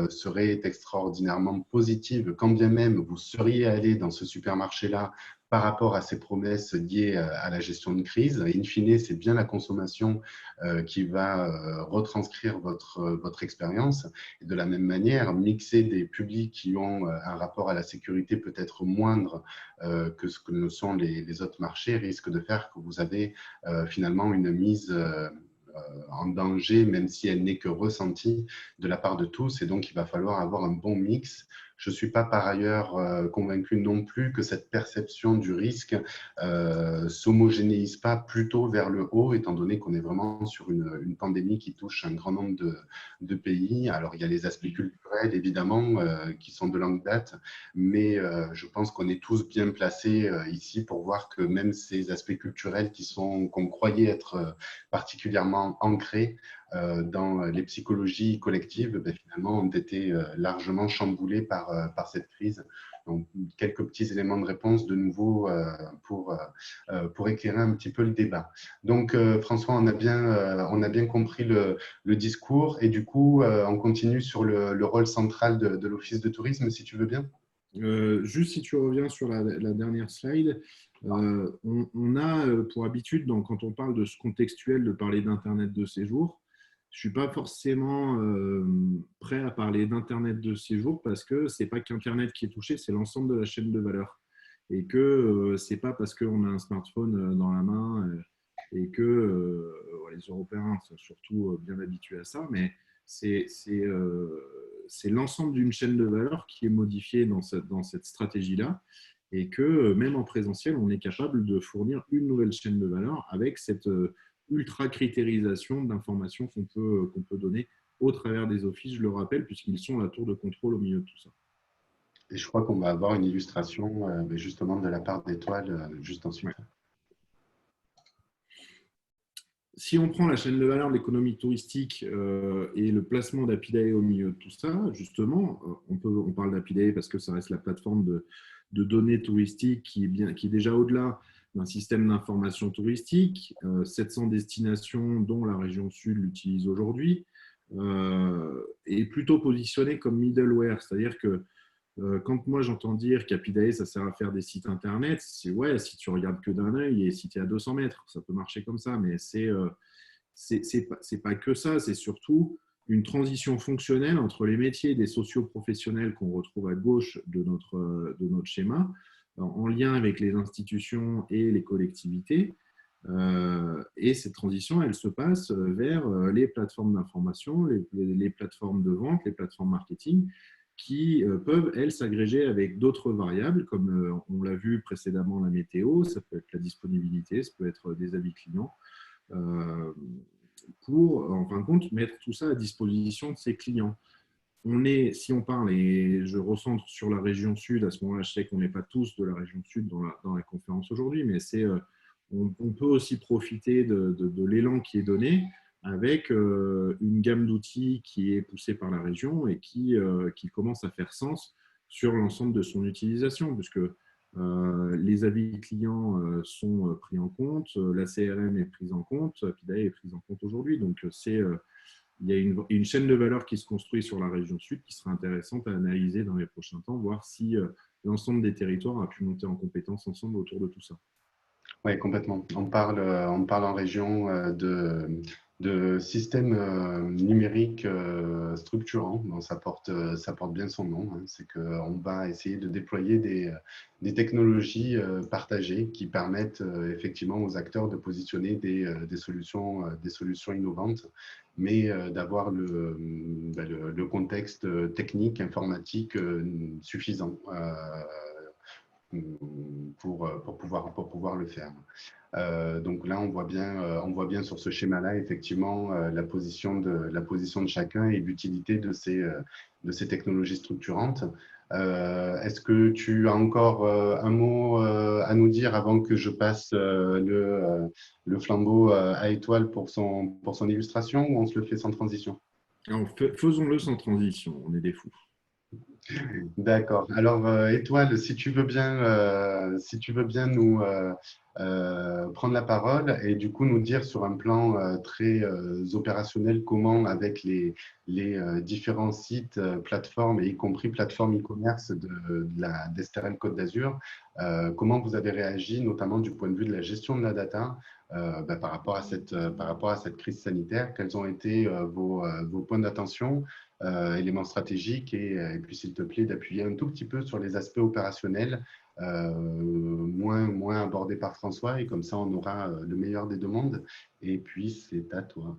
serait extraordinairement positive, quand bien même vous seriez allé dans ce supermarché-là par rapport à ces promesses liées à la gestion de crise. In fine, c'est bien la consommation qui va retranscrire votre expérience. Et de la même manière, mixer des publics qui ont un rapport à la sécurité peut-être moindre que ce que ne sont les autres marchés risque de faire que vous avez finalement une mise en danger, même si elle n'est que ressentie de la part de tous. Et donc, il va falloir avoir un bon mix. Je ne suis pas par ailleurs convaincu non plus que cette perception du risque s'homogénéise pas plutôt vers le haut, étant donné qu'on est vraiment sur une pandémie qui touche un grand nombre de pays. Alors, il y a les aspects culturels, évidemment, qui sont de longue date, mais je pense qu'on est tous bien placés ici pour voir que même ces aspects culturels qu'on croyait être particulièrement ancrés dans les psychologies collectives, ben, finalement, ont été largement chamboulés par cette crise. Donc, quelques petits éléments de réponse de nouveau pour éclairer un petit peu le débat. Donc, François, on a bien compris le discours et du coup, on continue sur le rôle central de l'Office de tourisme, si tu veux bien. Juste si tu reviens sur la dernière slide, on a pour habitude, quand on parle de ce contextuel, de parler d'Internet de séjour. Je ne suis pas forcément prêt à parler d'Internet de séjour parce que ce n'est pas qu'Internet qui est touché, c'est l'ensemble de la chaîne de valeur. Et que ce n'est pas parce qu'on a un smartphone dans la main et que les Européens sont surtout bien habitués à ça, mais c'est l'ensemble d'une chaîne de valeur qui est modifiée dans cette stratégie-là et que même en présentiel, on est capable de fournir une nouvelle chaîne de valeur avec cette ultra-critérisation d'informations qu'on peut donner au travers des offices, je le rappelle, puisqu'ils sont la tour de contrôle au milieu de tout ça. Et je crois qu'on va avoir une illustration justement de la part d'Étoile juste ensuite. Ouais. Si on prend la chaîne de valeur de l'économie touristique et le placement d'Apidae au milieu de tout ça, justement, on parle d'Apidae parce que ça reste la plateforme de données touristiques qui est déjà au-delà d'un système d'information touristique, 700 destinations dont la région sud l'utilise aujourd'hui, est plutôt positionné comme middleware, c'est-à-dire que quand moi j'entends dire qu'Apidae ça sert à faire des sites internet, c'est ouais, si tu regardes que d'un œil et si tu es à 200 mètres, ça peut marcher comme ça, mais c'est pas que ça, c'est surtout une transition fonctionnelle entre les métiers des socio-professionnels qu'on retrouve à gauche de notre schéma, en lien avec les institutions et les collectivités. Et cette transition, elle se passe vers les plateformes d'information, les plateformes de vente, les plateformes marketing, qui peuvent, elles, s'agréger avec d'autres variables, comme on l'a vu précédemment, la météo, ça peut être la disponibilité, ça peut être des avis clients, pour, en fin de compte, mettre tout ça à disposition de ses clients. Si on parle, et je recentre sur la région sud, à ce moment-là, je sais qu'on n'est pas tous de la région sud dans la conférence aujourd'hui, mais on peut aussi profiter de l'élan qui est donné avec une gamme d'outils qui est poussée par la région et qui commence à faire sens sur l'ensemble de son utilisation, puisque les avis clients sont pris en compte, la CRM est prise en compte, Apidae est prise en compte aujourd'hui. Donc, il y a une chaîne de valeur qui se construit sur la région sud qui sera intéressante à analyser dans les prochains temps, voir si l'ensemble des territoires a pu monter en compétence ensemble autour de tout ça. Oui, complètement. On parle en région de systèmes numériques structurants. Bon, ça porte bien son nom. Hein. C'est qu'on va essayer de déployer des technologies partagées qui permettent effectivement aux acteurs de positionner des solutions innovantes, mais d'avoir le contexte technique, informatique suffisant. Pour pouvoir le faire. Donc là, on voit bien sur ce schéma-là, effectivement, la position de chacun et l'utilité de ces technologies structurantes. Est-ce que tu as encore un mot à nous dire avant que je passe le flambeau à Étoile pour son illustration, ou on se le fait sans transition? Alors, faisons-le sans transition, on est des fous. D'accord. Alors, Étoile, si tu veux bien nous prendre la parole et du coup nous dire sur un plan très opérationnel comment, avec les différents sites, plateformes, et y compris plateformes e-commerce d'Estérel Côte d'Azur, comment vous avez réagi, notamment du point de vue de la gestion de la data par rapport à cette crise sanitaire. Quels ont été vos points d'attention, éléments stratégiques, et puis s'il te plaît d'appuyer un tout petit peu sur les aspects opérationnels moins abordé par François, et comme ça, on aura le meilleur des deux mondes. Et puis, c'est à toi.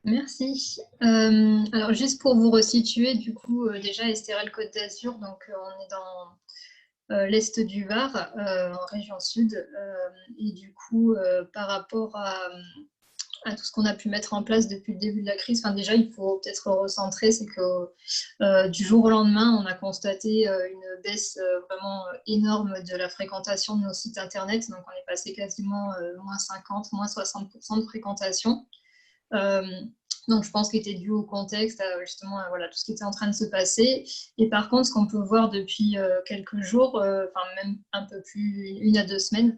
Merci. Alors, juste pour vous resituer, du coup, déjà, Estérel Côte d'Azur, donc on est dans l'est du Var, en région sud. Et du coup, par rapport à tout ce qu'on a pu mettre en place depuis le début de la crise, enfin, déjà, il faut peut-être recentrer, c'est que du jour au lendemain, on a constaté une baisse vraiment énorme de la fréquentation de nos sites internet. Donc, on est passé quasiment moins 50, moins 60% de fréquentation. Donc, je pense qu'il était dû au contexte, justement, voilà, tout ce qui était en train de se passer. Et par contre, ce qu'on peut voir depuis quelques jours, enfin même un peu plus, 1 à 2 semaines,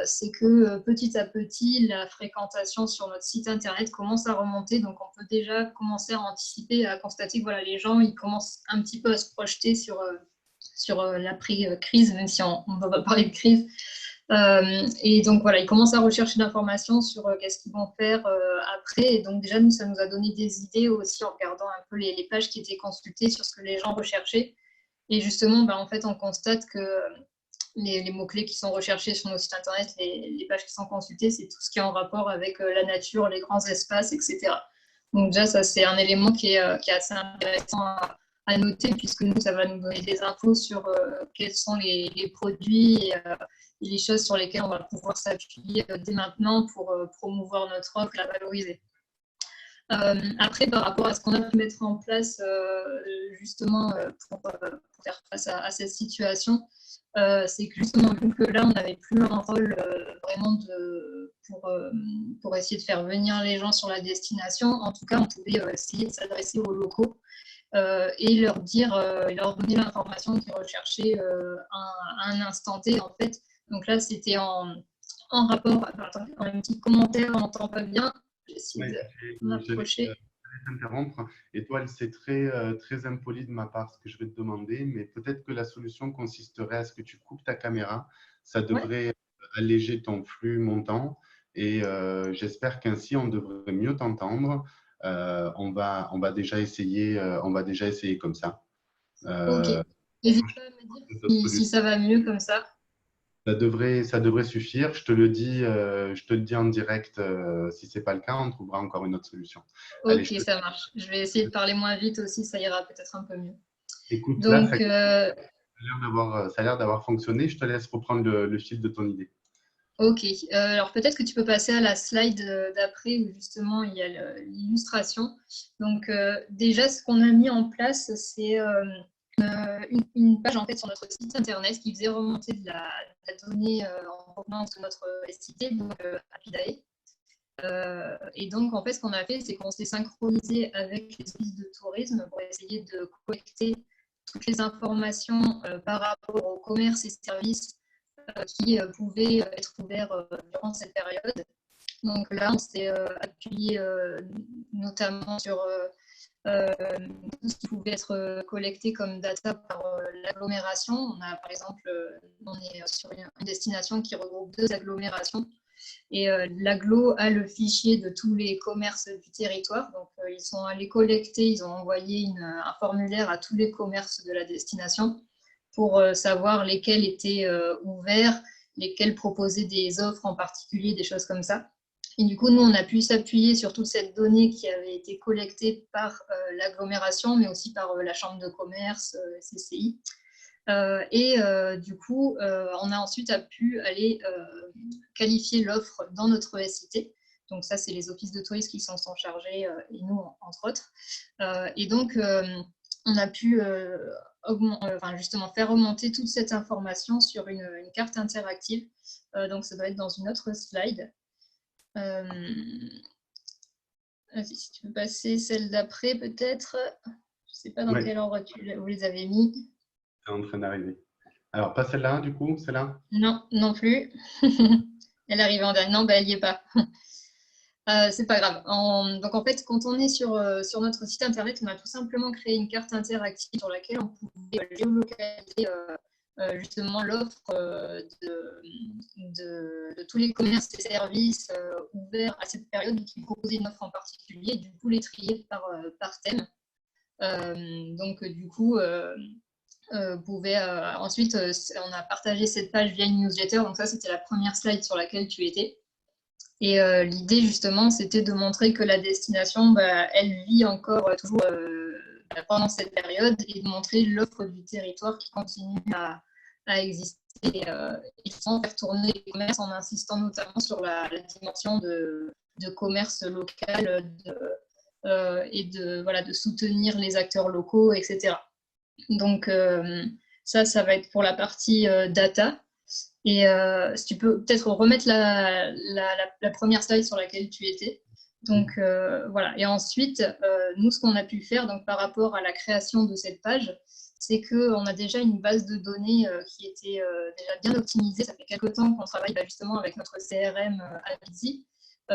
c'est que petit à petit, la fréquentation sur notre site internet commence à remonter. Donc, on peut déjà commencer à anticiper, à constater que voilà, les gens ils commencent un petit peu à se projeter sur l'après-crise, même si on ne va pas parler de crise. Et donc voilà, ils commencent à rechercher l'information sur qu'est-ce qu'ils vont faire après. Et donc déjà, nous, ça nous a donné des idées aussi en regardant un peu les pages qui étaient consultées sur ce que les gens recherchaient. Et justement, en fait, on constate que les mots-clés qui sont recherchés sur nos sites internet, les pages qui sont consultées, c'est tout ce qui est en rapport avec la nature, les grands espaces, etc. Donc déjà, ça, c'est un élément qui est assez intéressant à noter, puisque nous, ça va nous donner des infos sur quels sont les produits et les choses sur lesquelles on va pouvoir s'appuyer dès maintenant pour promouvoir notre offre et la valoriser. Après, par rapport à ce qu'on a pu mettre en place justement pour faire face à cette situation, c'est que justement, vu que là, on n'avait plus un rôle vraiment pour essayer de faire venir les gens sur la destination, en tout cas, on pouvait essayer de s'adresser aux locaux et leur donner l'information qu'ils recherchaient à un instant T, en fait. Donc là, c'était en rapport. Attendez, un petit commentaire, on n'entend pas bien. J'essaie de m'approcher. T'interrompre. Et toi, c'est très impoli de ma part ce que je vais te demander, mais peut-être que la solution consisterait à ce que tu coupes ta caméra. Ça devrait alléger ton flux montant et j'espère qu'ainsi on devrait mieux t'entendre. On va déjà essayer comme ça. Ok. N'hésite pas à me dire si ça va mieux comme ça. Ça devrait suffire. Je te le dis en direct. Si ce n'est pas le cas, on trouvera encore une autre solution. Ok, allez, ça marche. Je vais essayer de parler moins vite aussi, ça ira peut-être un peu mieux. Écoute, donc, là, ça a l'air d'avoir fonctionné. Je te laisse reprendre le fil de ton idée. Ok. Alors peut-être que tu peux passer à la slide d'après où justement il y a l'illustration. Donc déjà, ce qu'on a mis en place, c'est une page en fait sur notre site internet qui faisait remonter de la donnée en provenance de notre SIT, donc Apidae. Et donc en fait ce qu'on a fait, c'est qu'on s'est synchronisé avec les offices de tourisme pour essayer de collecter toutes les informations par rapport aux commerces et services qui pouvaient être ouverts durant cette période. Donc là, on s'est appuyé notamment sur tout ce qui pouvait être collecté comme data par l'agglomération. On a, par exemple, on est sur une destination qui regroupe 2 agglomérations et l'agglo a le fichier de tous les commerces du territoire. Donc, ils sont allés collecter, ils ont envoyé un formulaire à tous les commerces de la destination pour savoir lesquels étaient ouverts, lesquels proposaient des offres en particulier, des choses comme ça. Et du coup, nous, on a pu s'appuyer sur toute cette donnée qui avait été collectée par l'agglomération, mais aussi par la chambre de commerce, CCI. Du coup, on a ensuite pu aller qualifier l'offre dans notre SIT. Donc ça, c'est les offices de tourisme qui s'en sont chargés, et nous, entre autres. Et donc, on a pu justement faire remonter toute cette information sur une carte interactive. Donc, ça doit être dans une autre slide. Si tu peux passer celle d'après, peut-être. Je ne sais pas dans quel ordre vous les avez mis. C'est en train d'arriver. Alors, pas celle-là, du coup, celle-là? Non, non plus. Elle arrive en dernier. Non, elle n'y est pas. C'est pas grave. Donc, en fait, quand on est sur notre site internet, on a tout simplement créé une carte interactive sur laquelle on pouvait géolocaliser justement l'offre de tous les commerces et services ouverts à cette période qui proposaient une offre en particulier, et du coup les trier par thème. Donc du coup, pouvait ensuite, on a partagé cette page via une newsletter. Donc ça, c'était la première slide sur laquelle tu étais. Et l'idée, justement, c'était de montrer que la destination, elle vit encore toujours pendant cette période et de montrer l'offre du territoire qui continue à exister et sans faire tourner les commerces en insistant notamment sur la dimension de commerce local et de soutenir les acteurs locaux, etc. Donc, ça va être pour la partie data. Et si tu peux peut-être remettre la première slide sur laquelle tu étais. Donc, voilà. Et ensuite, nous, ce qu'on a pu faire donc, par rapport à la création de cette page, c'est qu'on a déjà une base de données qui était déjà bien optimisée. Ça fait quelques temps qu'on travaille justement avec notre CRM Avizi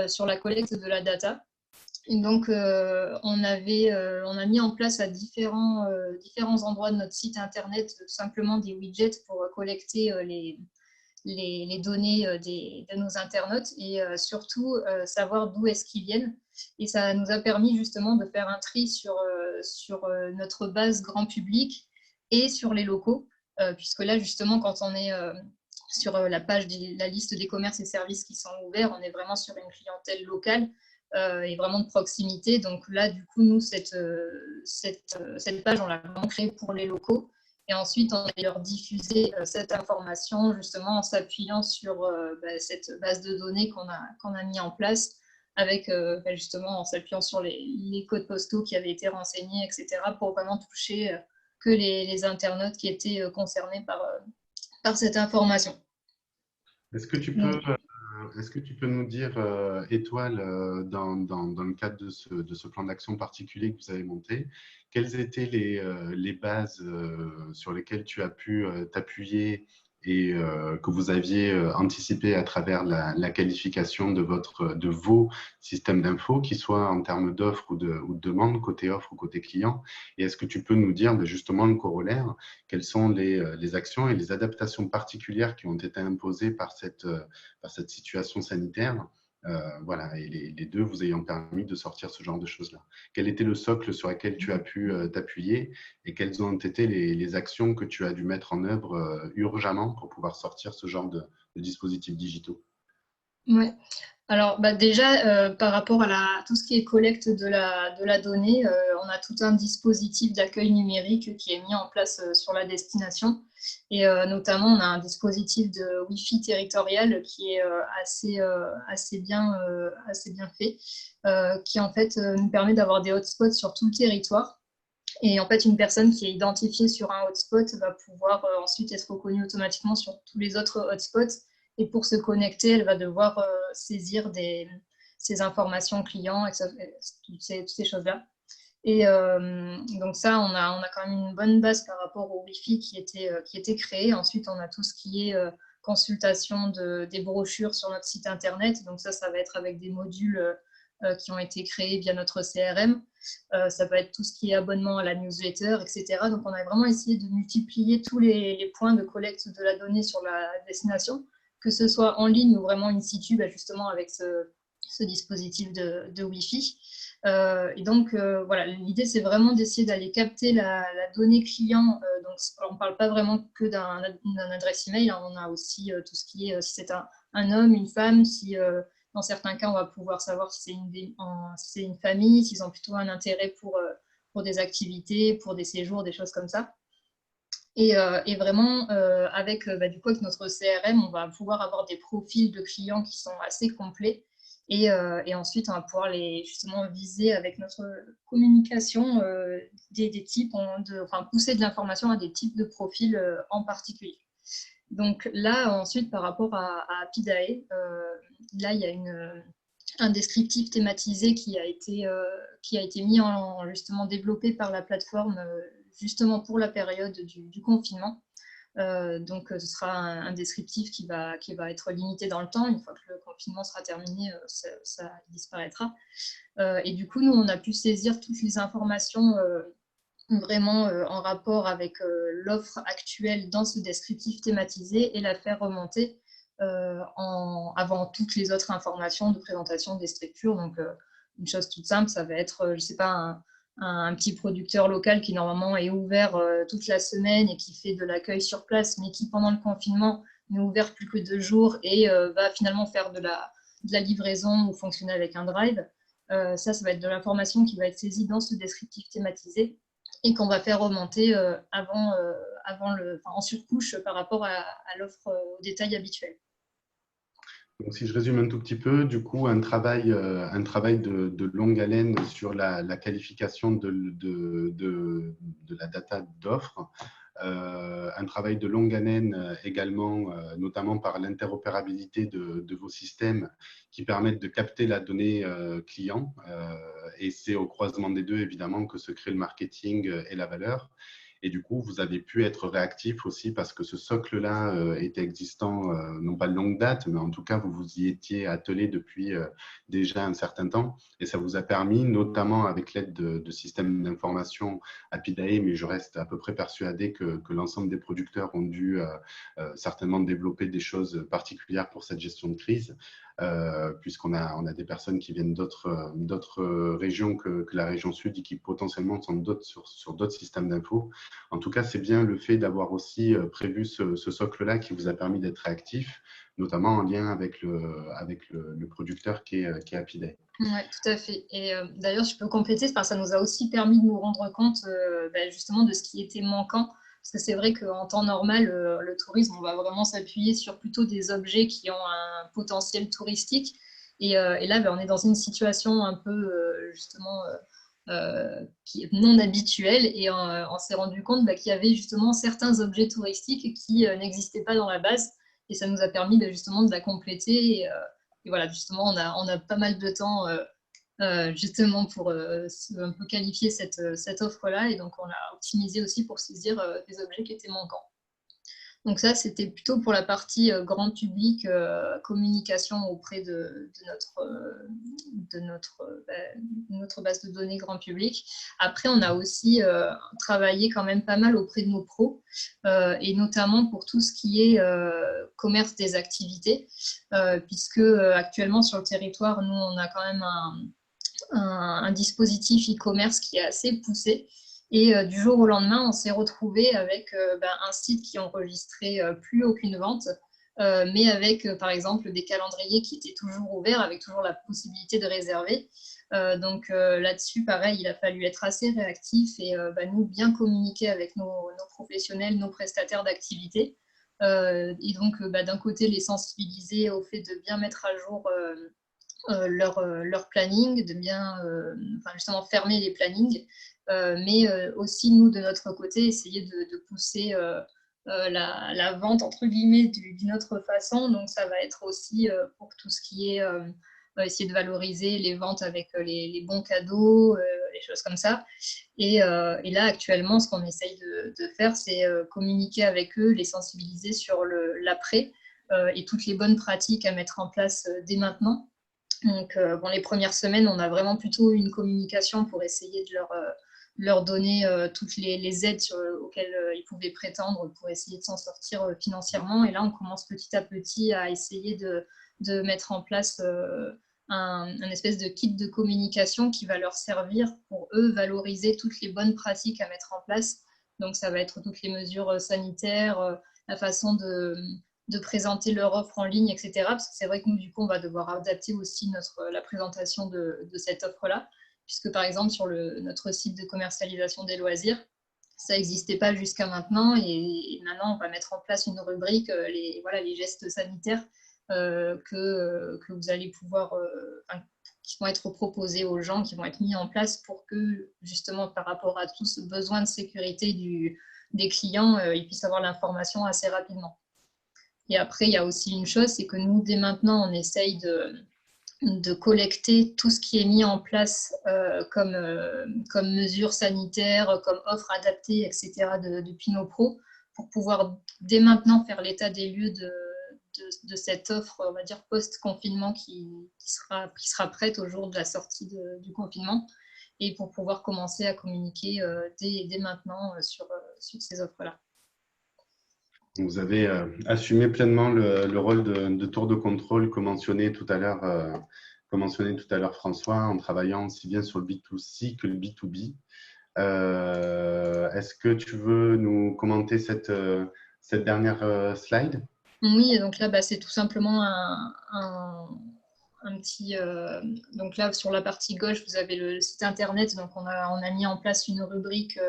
sur la collecte de la data. Et donc, on a mis en place à différents endroits de notre site internet tout simplement des widgets pour collecter les données de nos internautes et surtout savoir d'où est-ce qu'ils viennent. Et ça nous a permis justement de faire un tri sur notre base grand public et sur les locaux, puisque là, justement, quand on est sur la page de la liste des commerces et services qui sont ouverts, on est vraiment sur une clientèle locale et vraiment de proximité. Donc là, du coup, nous, cette page, on l'a vraiment créée pour les locaux. Et ensuite, on va leur diffuser cette information justement en s'appuyant sur cette base de données qu'on a mis en place avec justement en s'appuyant sur les codes postaux qui avaient été renseignés, etc. pour vraiment toucher que les internautes qui étaient concernés par cette information. Est-ce que tu peux nous dire, Étoile, dans le cadre de ce plan d'action particulier que vous avez monté, quelles étaient les bases sur lesquelles tu as pu t'appuyer et que vous aviez anticipé à travers la qualification de vos systèmes d'info, qu'ils soient en termes d'offres ou de demande, côté offre ou côté client? Et est-ce que tu peux nous dire justement le corollaire, quelles sont les actions et les adaptations particulières qui ont été imposées par cette situation sanitaire, voilà, et les deux vous ayant permis de sortir ce genre de choses-là. Quel était le socle sur lequel tu as pu t'appuyer et quelles ont été les actions que tu as dû mettre en œuvre urgemment pour pouvoir sortir ce genre de dispositifs digitaux? Ouais. Alors déjà, par rapport à tout ce qui est collecte de la donnée, on a tout un dispositif d'accueil numérique qui est mis en place sur la destination. Et notamment, on a un dispositif de Wi-Fi territorial qui est assez bien fait, qui en fait nous permet d'avoir des hotspots sur tout le territoire. Et en fait, une personne qui est identifiée sur un hotspot va pouvoir ensuite être reconnue automatiquement sur tous les autres hotspots. Et pour se connecter, elle va devoir saisir ses informations clients et toutes ces choses-là. Et donc ça, on a quand même une bonne base par rapport au Wi-Fi qui était créé. Ensuite, on a tout ce qui est consultation des brochures sur notre site internet. Donc ça va être avec des modules qui ont été créés via notre CRM. Ça peut être tout ce qui est abonnement à la newsletter, etc. Donc on a vraiment essayé de multiplier tous les points de collecte de la donnée sur la destination, que ce soit en ligne ou vraiment in situ, justement avec ce dispositif de Wi-Fi. Et donc, voilà, l'idée, c'est vraiment d'essayer d'aller capter la donnée client. Donc, on ne parle pas vraiment que d'un adresse email. Hein, on a aussi tout ce qui est, si c'est un homme, une femme, si dans certains cas, on va pouvoir savoir si c'est une famille, s'ils ont plutôt un intérêt pour des activités, pour des séjours, des choses comme ça. Et vraiment, avec notre CRM, on va pouvoir avoir des profils de clients qui sont assez complets. Et ensuite, on va pouvoir justement viser avec notre communication des types, pousser de l'information à des types de profils en particulier. Donc là, ensuite, par rapport à Apidae, là, il y a un descriptif thématisé qui a été mis justement développé par la plateforme justement pour la période du confinement. Donc, ce sera un descriptif qui va être limité dans le temps. Une fois que le confinement sera terminé, ça disparaîtra. Et du coup, nous, on a pu saisir toutes les informations vraiment en rapport avec l'offre actuelle dans ce descriptif thématisé et la faire remonter avant toutes les autres informations de présentation des structures. Donc, une chose toute simple, ça va être, je ne sais pas, un petit producteur local qui normalement est ouvert toute la semaine et qui fait de l'accueil sur place, mais qui pendant le confinement n'est ouvert plus que 2 jours et va finalement faire de la livraison ou fonctionner avec un drive. Ça va être de l'information qui va être saisie dans ce descriptif thématisé et qu'on va faire remonter en surcouche par rapport à l'offre au détail habituel. Donc, si je résume un tout petit peu, du coup, un travail de longue haleine sur la qualification de la data d'offres, un travail de longue haleine également, notamment par l'interopérabilité de vos systèmes qui permettent de capter la donnée client. Et c'est au croisement des deux, évidemment, que se crée le marketing et la valeur. Et du coup, vous avez pu être réactif aussi parce que ce socle-là était existant, non pas de longue date, mais en tout cas, vous vous y étiez attelé depuis déjà un certain temps. Et ça vous a permis, notamment avec l'aide de systèmes d'information Apidae, mais je reste à peu près persuadé que l'ensemble des producteurs ont dû certainement développer des choses particulières pour cette gestion de crise. Puisqu'on a des personnes qui viennent d'autres régions que la région sud et qui potentiellement sont sur d'autres systèmes d'info. En tout cas, c'est bien le fait d'avoir aussi prévu ce socle-là qui vous a permis d'être réactif, notamment en lien avec le producteur qui est Apidae. Oui, tout à fait. Et d'ailleurs, je peux compléter, ça nous a aussi permis de nous rendre compte justement de ce qui était manquant. Parce que c'est vrai qu'en temps normal, le tourisme, on va vraiment s'appuyer sur plutôt des objets qui ont un potentiel touristique. Et là, on est dans une situation un peu justement qui est non habituelle. Et on s'est rendu compte qu'il y avait justement certains objets touristiques qui n'existaient pas dans la base. Et ça nous a permis justement de la compléter. Et voilà, justement, on a pas mal de temps justement pour un peu qualifier cette offre-là. Et donc, on l'a optimisé aussi pour saisir des objets qui étaient manquants. Donc ça, c'était plutôt pour la partie grand public, communication auprès de notre base de données grand public. Après, on a aussi travaillé quand même pas mal auprès de nos pros, et notamment pour tout ce qui est commerce des activités, puisque actuellement sur le territoire, nous, on a quand même un dispositif e-commerce qui est assez poussé. Et du jour au lendemain, on s'est retrouvé avec un site qui enregistrait plus aucune vente, mais avec par exemple des calendriers qui étaient toujours ouverts, avec toujours la possibilité de réserver. Donc là-dessus, pareil, il a fallu être assez réactif et nous bien communiquer avec nos professionnels, nos prestataires d'activité. Et donc d'un côté, les sensibiliser au fait de bien mettre à jour leur planning, de bien justement fermer les plannings, mais aussi nous de notre côté essayer de pousser la vente entre guillemets d'une autre façon. Donc ça va être aussi pour tout ce qui est essayer de valoriser les ventes avec les bons cadeaux, les choses comme ça. Et là actuellement, ce qu'on essaye de faire, c'est communiquer avec eux, les sensibiliser sur l'après et toutes les bonnes pratiques à mettre en place dès maintenant. Donc, les premières semaines, on a vraiment plutôt une communication pour essayer de leur donner toutes les aides auxquelles ils pouvaient prétendre pour essayer de s'en sortir financièrement. Et là, on commence petit à petit à essayer de mettre en place un espèce de kit de communication qui va leur servir pour eux valoriser toutes les bonnes pratiques à mettre en place. Donc, ça va être toutes les mesures sanitaires, la façon de présenter leur offre en ligne, etc. Parce que c'est vrai que nous, du coup, on va devoir adapter aussi la présentation de cette offre-là, puisque par exemple, sur notre site de commercialisation des loisirs, ça n'existait pas jusqu'à maintenant, et maintenant, on va mettre en place une rubrique, les gestes sanitaires que vous allez pouvoir, qui vont être proposés aux gens, qui vont être mis en place pour que, justement, par rapport à tout ce besoin de sécurité des clients, ils puissent avoir l'information assez rapidement. Et après, il y a aussi une chose, c'est que nous, dès maintenant, on essaye de collecter tout ce qui est mis en place comme mesures sanitaires, comme offres adaptées, etc. depuis nos pros, pour pouvoir dès maintenant faire l'état des lieux de cette offre, on va dire, post-confinement qui sera prête au jour de la sortie du confinement, et pour pouvoir commencer à communiquer dès maintenant sur ces offres-là. Vous avez assumé pleinement le rôle de tour de contrôle que mentionnait tout à l'heure comme mentionné tout à l'heure François, en travaillant aussi bien sur le B2C que le B2B. Est-ce que tu veux nous commenter cette dernière slide? Oui, donc là, c'est tout simplement un petit. Donc là, sur la partie gauche, vous avez le site internet. Donc on a mis en place une rubrique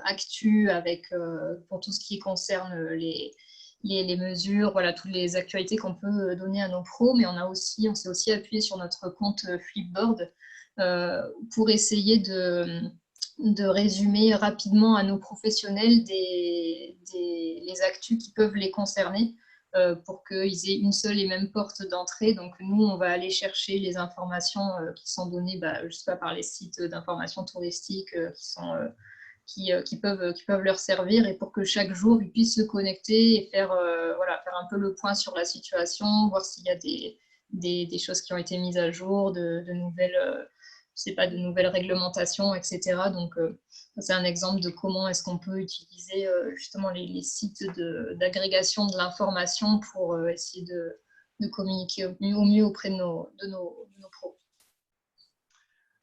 actu avec pour tout ce qui concerne les mesures, voilà, toutes les actualités qu'on peut donner à nos pros. Mais on s'est aussi appuyé sur notre compte Flipboard pour essayer de résumer rapidement à nos professionnels les actus qui peuvent les concerner. Pour qu'ils aient une seule et même porte d'entrée. Donc, nous, on va aller chercher les informations qui sont données, je sais pas, par les sites d'information touristique qui peuvent leur servir, et pour que chaque jour, ils puissent se connecter et faire un peu le point sur la situation, voir s'il y a des choses qui ont été mises à jour, de nouvelles, de nouvelles réglementations, etc. Donc, c'est un exemple de comment est-ce qu'on peut utiliser justement les sites d'agrégation de l'information pour essayer de communiquer au mieux auprès de nos pros.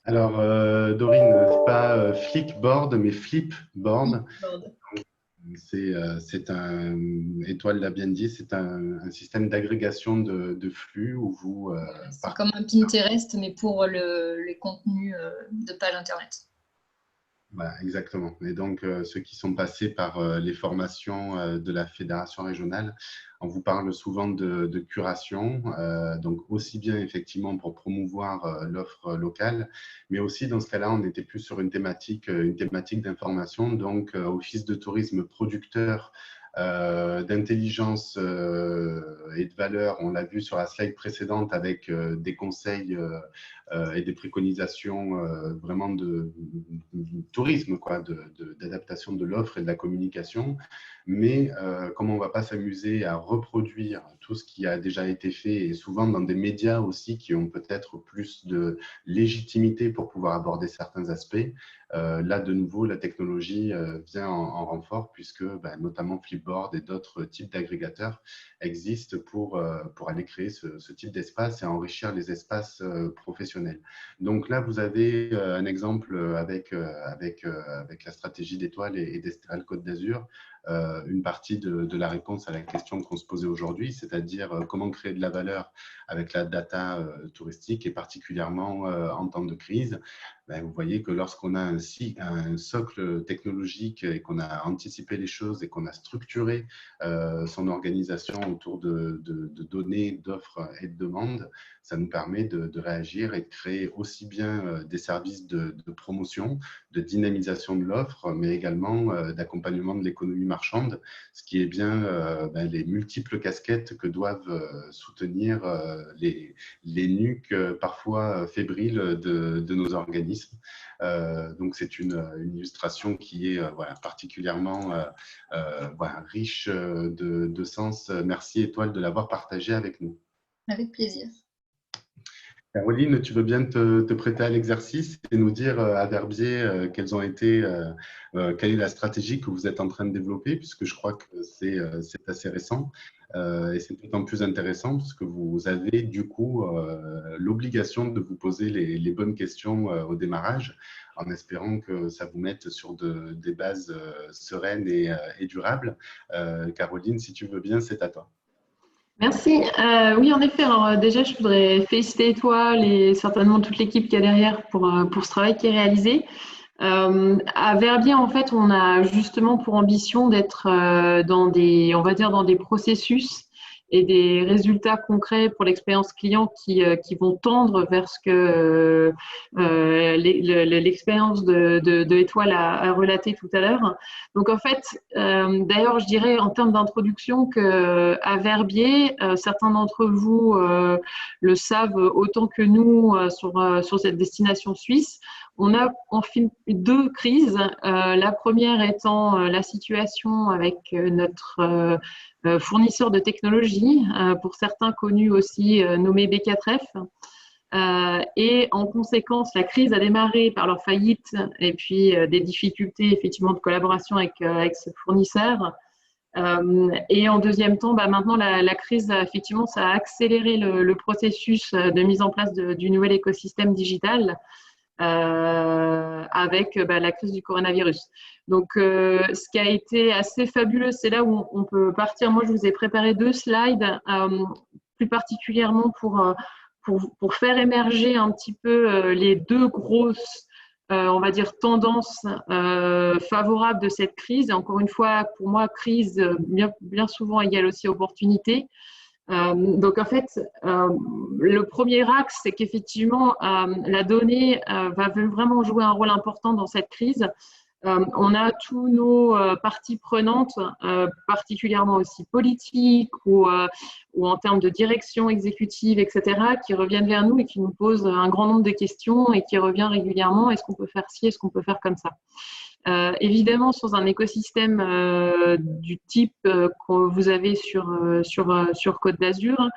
Alors, Dorine, c'est pas Flickboard, mais Flipboard. C'est Étoile l'a bien dit, c'est un système d'agrégation de flux où vous… c'est comme un Pinterest, mais pour les contenus de pages Internet. Voilà, exactement. Et donc, ceux qui sont passés par les formations de la Fédération régionale, on vous parle souvent de curation, donc aussi bien effectivement pour promouvoir l'offre locale, mais aussi dans ce cas-là, on était plus sur une thématique d'information, donc office de tourisme producteur d'intelligence et de valeur. On l'a vu sur la slide précédente avec des conseils et des préconisations vraiment de tourisme, d'adaptation de l'offre et de la communication. Mais comme on ne va pas s'amuser à reproduire tout ce qui a déjà été fait, et souvent dans des médias aussi qui ont peut-être plus de légitimité pour pouvoir aborder certains aspects, là de nouveau la technologie vient en renfort, puisque notamment Flipboard et d'autres types d'agrégateurs existent pour aller créer ce type d'espace et enrichir les espaces professionnels. Donc là vous avez un exemple avec la stratégie d'Étoile et d'Estérel Côte d'Azur, une partie de la réponse à la question qu'on se posait aujourd'hui, c'est-à-dire comment créer de la valeur avec la data touristique, et particulièrement en temps de crise. Vous voyez que lorsqu'on a un socle technologique et qu'on a anticipé les choses et qu'on a structuré son organisation autour de données, d'offres et de demandes, ça nous permet de réagir et de créer aussi bien des services de promotion, de dynamisation de l'offre, mais également d'accompagnement de l'économie marchande, ce qui est bien les multiples casquettes que doivent soutenir les nuques parfois fébriles de nos organismes. Donc c'est une illustration qui est particulièrement riche de sens. Merci Étoile de l'avoir partagée avec nous. Avec plaisir. Caroline, tu veux bien te prêter à l'exercice et nous dire à Verbier quelle est la stratégie que vous êtes en train de développer, puisque je crois que c'est assez récent et c'est d'autant plus intéressant parce que vous avez du coup l'obligation de vous poser les bonnes questions au démarrage, en espérant que ça vous mette sur des bases sereines et durables. Caroline, si tu veux bien, c'est à toi. Merci. Oui, en effet. Alors, déjà, je voudrais féliciter Étoile et certainement toute l'équipe qui est derrière pour ce travail qui est réalisé. À Verbier, en fait, on a justement pour ambition d'être dans des processus et des résultats concrets pour l'expérience client qui vont tendre vers ce que l'expérience de Étoile a relaté tout à l'heure. Donc en fait, d'ailleurs, je dirais en termes d'introduction qu'à Verbier, certains d'entre vous le savent autant que nous sur cette destination suisse. On a deux crises. La première étant la situation avec notre fournisseur de technologie, pour certains connus aussi nommé B4F. Et en conséquence, la crise a démarré par leur faillite et puis des difficultés effectivement de collaboration avec ce fournisseur Et en deuxième temps, maintenant, la crise, effectivement, ça a accéléré le processus de mise en place du nouvel écosystème digital avec la crise du coronavirus. Donc, ce qui a été assez fabuleux, c'est là où on peut partir. Moi, je vous ai préparé 2 slides, plus particulièrement pour faire émerger un petit peu les 2 grosses on va dire, tendance favorable de cette crise. Et encore une fois, pour moi, crise bien souvent égale aussi opportunité. Donc, en fait, le premier axe, c'est qu'effectivement, la donnée va vraiment jouer un rôle important dans cette crise. On a tous nos parties prenantes, particulièrement aussi politiques ou en termes de direction exécutive, etc., qui reviennent vers nous et qui nous posent un grand nombre de questions et qui revient régulièrement. Est-ce qu'on peut faire ci? Est-ce qu'on peut faire comme ça? Évidemment, sur un écosystème du type que vous avez sur Côte d'Azur,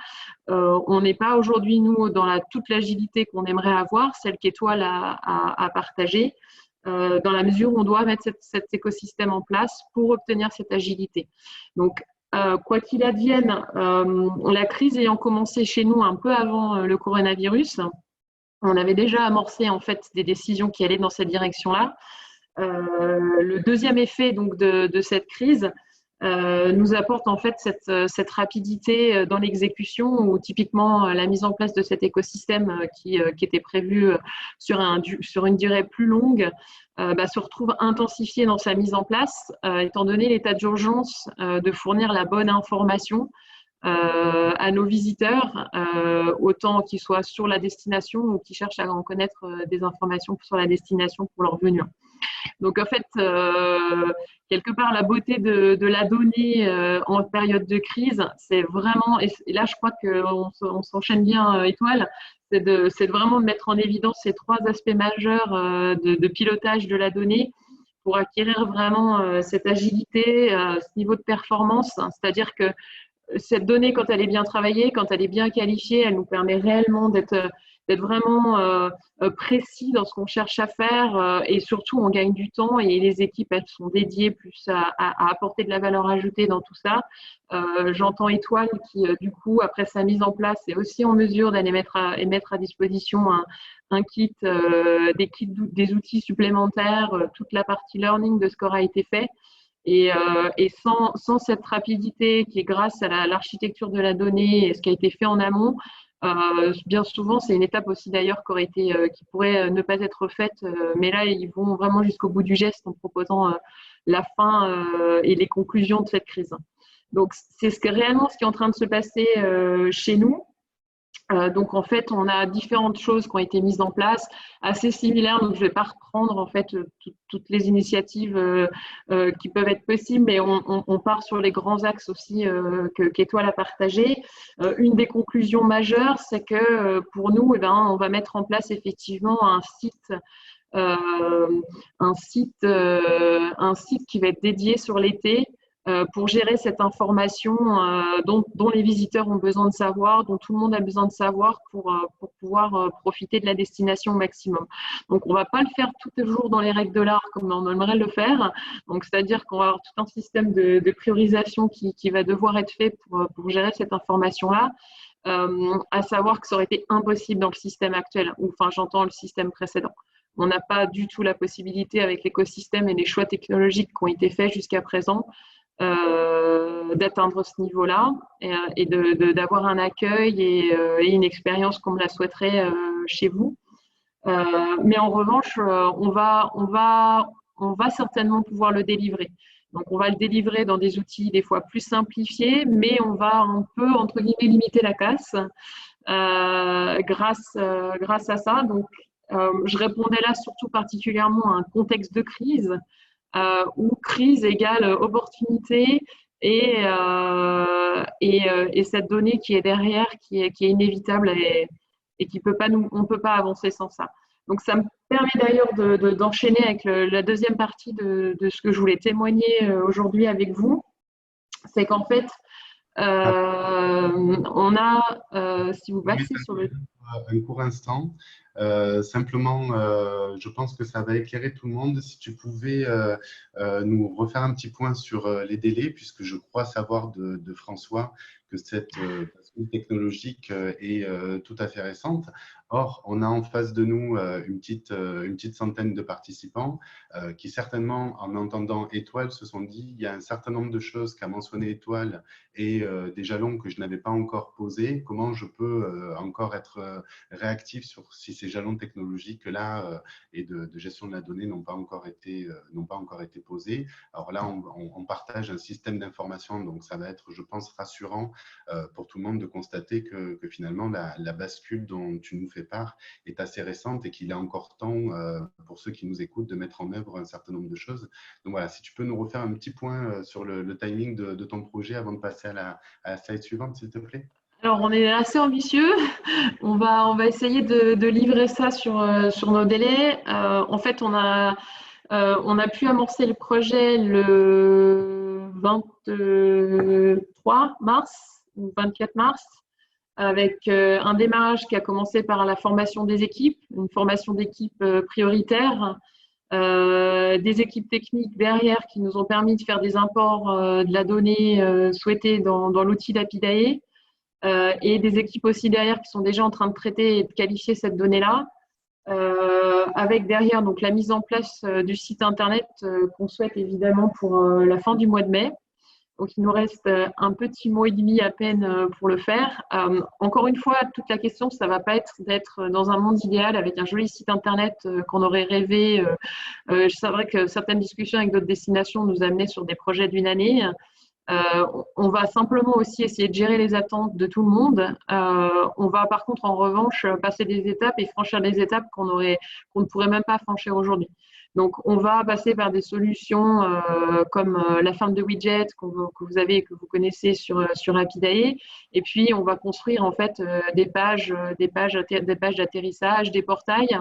on n'est pas aujourd'hui, nous, dans toute l'agilité qu'on aimerait avoir, celle qu'Étoile a partagée, dans la mesure où on doit mettre cet écosystème en place pour obtenir cette agilité. Donc, quoi qu'il advienne, la crise ayant commencé chez nous un peu avant le coronavirus, on avait déjà amorcé en fait des décisions qui allaient dans cette direction-là. Le deuxième effet donc de cette crise nous apporte en fait cette rapidité dans l'exécution, où typiquement la mise en place de cet écosystème qui était prévu sur une durée plus longue se retrouve intensifiée dans sa mise en place, étant donné l'état d'urgence de fournir la bonne information à nos visiteurs, autant qu'ils soient sur la destination ou qu'ils cherchent à en connaître des informations sur la destination pour leur venue. Donc, en fait, quelque part, la beauté de la donnée en période de crise, c'est vraiment, et là, je crois qu'on s'enchaîne bien, Étoile, c'est de vraiment mettre en évidence ces 3 aspects majeurs de pilotage de la donnée pour acquérir vraiment cette agilité, ce niveau de performance. C'est-à-dire que cette donnée, quand elle est bien travaillée, quand elle est bien qualifiée, elle nous permet réellement d'être vraiment précis dans ce qu'on cherche à faire et surtout on gagne du temps et les équipes elles sont dédiées plus à apporter de la valeur ajoutée dans tout ça. J'entends Étoile qui du coup après sa mise en place est aussi en mesure d'aller mettre à disposition un kit, des outils supplémentaires, toute la partie learning de ce qui aura été fait. Et sans cette rapidité qui est grâce à l'architecture de la donnée et ce qui a été fait en amont, bien souvent, c'est une étape aussi d'ailleurs qui pourrait ne pas être faite, mais là, ils vont vraiment jusqu'au bout du geste en proposant la fin et les conclusions de cette crise. Donc, c'est réellement ce qui est en train de se passer chez nous. Donc, en fait, on a différentes choses qui ont été mises en place, assez similaires. Donc, je ne vais pas reprendre en fait toutes les initiatives qui peuvent être possibles, mais on part sur les grands axes aussi qu'Étoile a partagé. Une des conclusions majeures, c'est que pour nous, on va mettre en place effectivement un site qui va être dédié sur l'été. Pour gérer cette information dont les visiteurs ont besoin de savoir, dont tout le monde a besoin de savoir pour pouvoir profiter de la destination au maximum. Donc, on ne va pas le faire tous les jours dans les règles de l'art comme on aimerait le faire. Donc, c'est-à-dire qu'on va avoir tout un système de priorisation qui va devoir être fait pour gérer cette information-là. À savoir que ça aurait été impossible dans le système actuel, enfin, j'entends le système précédent. On n'a pas du tout la possibilité avec l'écosystème et les choix technologiques qui ont été faits jusqu'à présent d'atteindre ce niveau-là et d'avoir un accueil et une expérience comme la souhaiterait chez vous. Mais en revanche, on va certainement pouvoir le délivrer. Donc, on va le délivrer dans des outils des fois plus simplifiés, mais on va un peu, entre guillemets, limiter la casse grâce à ça. Donc, je répondais là surtout particulièrement à un contexte de crise où crise égale opportunité et cette donnée qui est derrière, qui est inévitable et qui peut pas on ne peut pas avancer sans ça. Donc, ça me permet d'ailleurs d'enchaîner avec la deuxième partie de ce que je voulais témoigner aujourd'hui avec vous. C'est qu'en fait, on a, si vous passez sur le… Un court instant. Simplement, je pense que ça va éclairer tout le monde. Si tu pouvais nous refaire un petit point sur les délais, puisque je crois savoir de François que cette bascule technologique est tout à fait récente. Or, on a en face de nous une petite centaine de participants qui certainement, en entendant Étoile, se sont dit il y a un certain nombre de choses qu'a mentionné Étoile et des jalons que je n'avais pas encore posés. Comment je peux encore être réactif sur si ces jalons technologiques-là et de gestion de la donnée n'ont pas encore été posés. Alors là, on partage un système d'information, donc ça va être, je pense, rassurant pour tout le monde de constater que finalement, la bascule dont tu nous fais part est assez récente et qu'il est encore temps, pour ceux qui nous écoutent, de mettre en œuvre un certain nombre de choses. Donc voilà, si tu peux nous refaire un petit point sur le timing de ton projet avant de passer à la slide suivante, s'il te plaît. Alors, on est assez ambitieux. On va essayer de livrer ça sur nos délais. En fait, on a pu amorcer le projet le 23 mars ou 24 mars avec un démarrage qui a commencé par la formation des équipes, une formation d'équipes prioritaire, des équipes techniques derrière qui nous ont permis de faire des imports de la donnée souhaitée dans l'outil d'Apidae. Et des équipes aussi derrière qui sont déjà en train de traiter et de qualifier cette donnée-là, avec derrière donc, la mise en place du site internet qu'on souhaite évidemment pour la fin du mois de mai. Donc, il nous reste un petit mois et demi à peine pour le faire. Encore une fois, toute la question, ça ne va pas être d'être dans un monde idéal avec un joli site internet qu'on aurait rêvé. C'est vrai que certaines discussions avec d'autres destinations nous amenaient sur des projets d'une année. On va simplement aussi essayer de gérer les attentes de tout le monde. On va par contre, en revanche, passer des étapes et franchir des étapes qu'on ne pourrait même pas franchir aujourd'hui. Donc, on va passer par des solutions comme la ferme de widgets que vous avez et que vous connaissez sur Apidae. Et puis, on va construire en fait des pages d'atterrissage, des portails,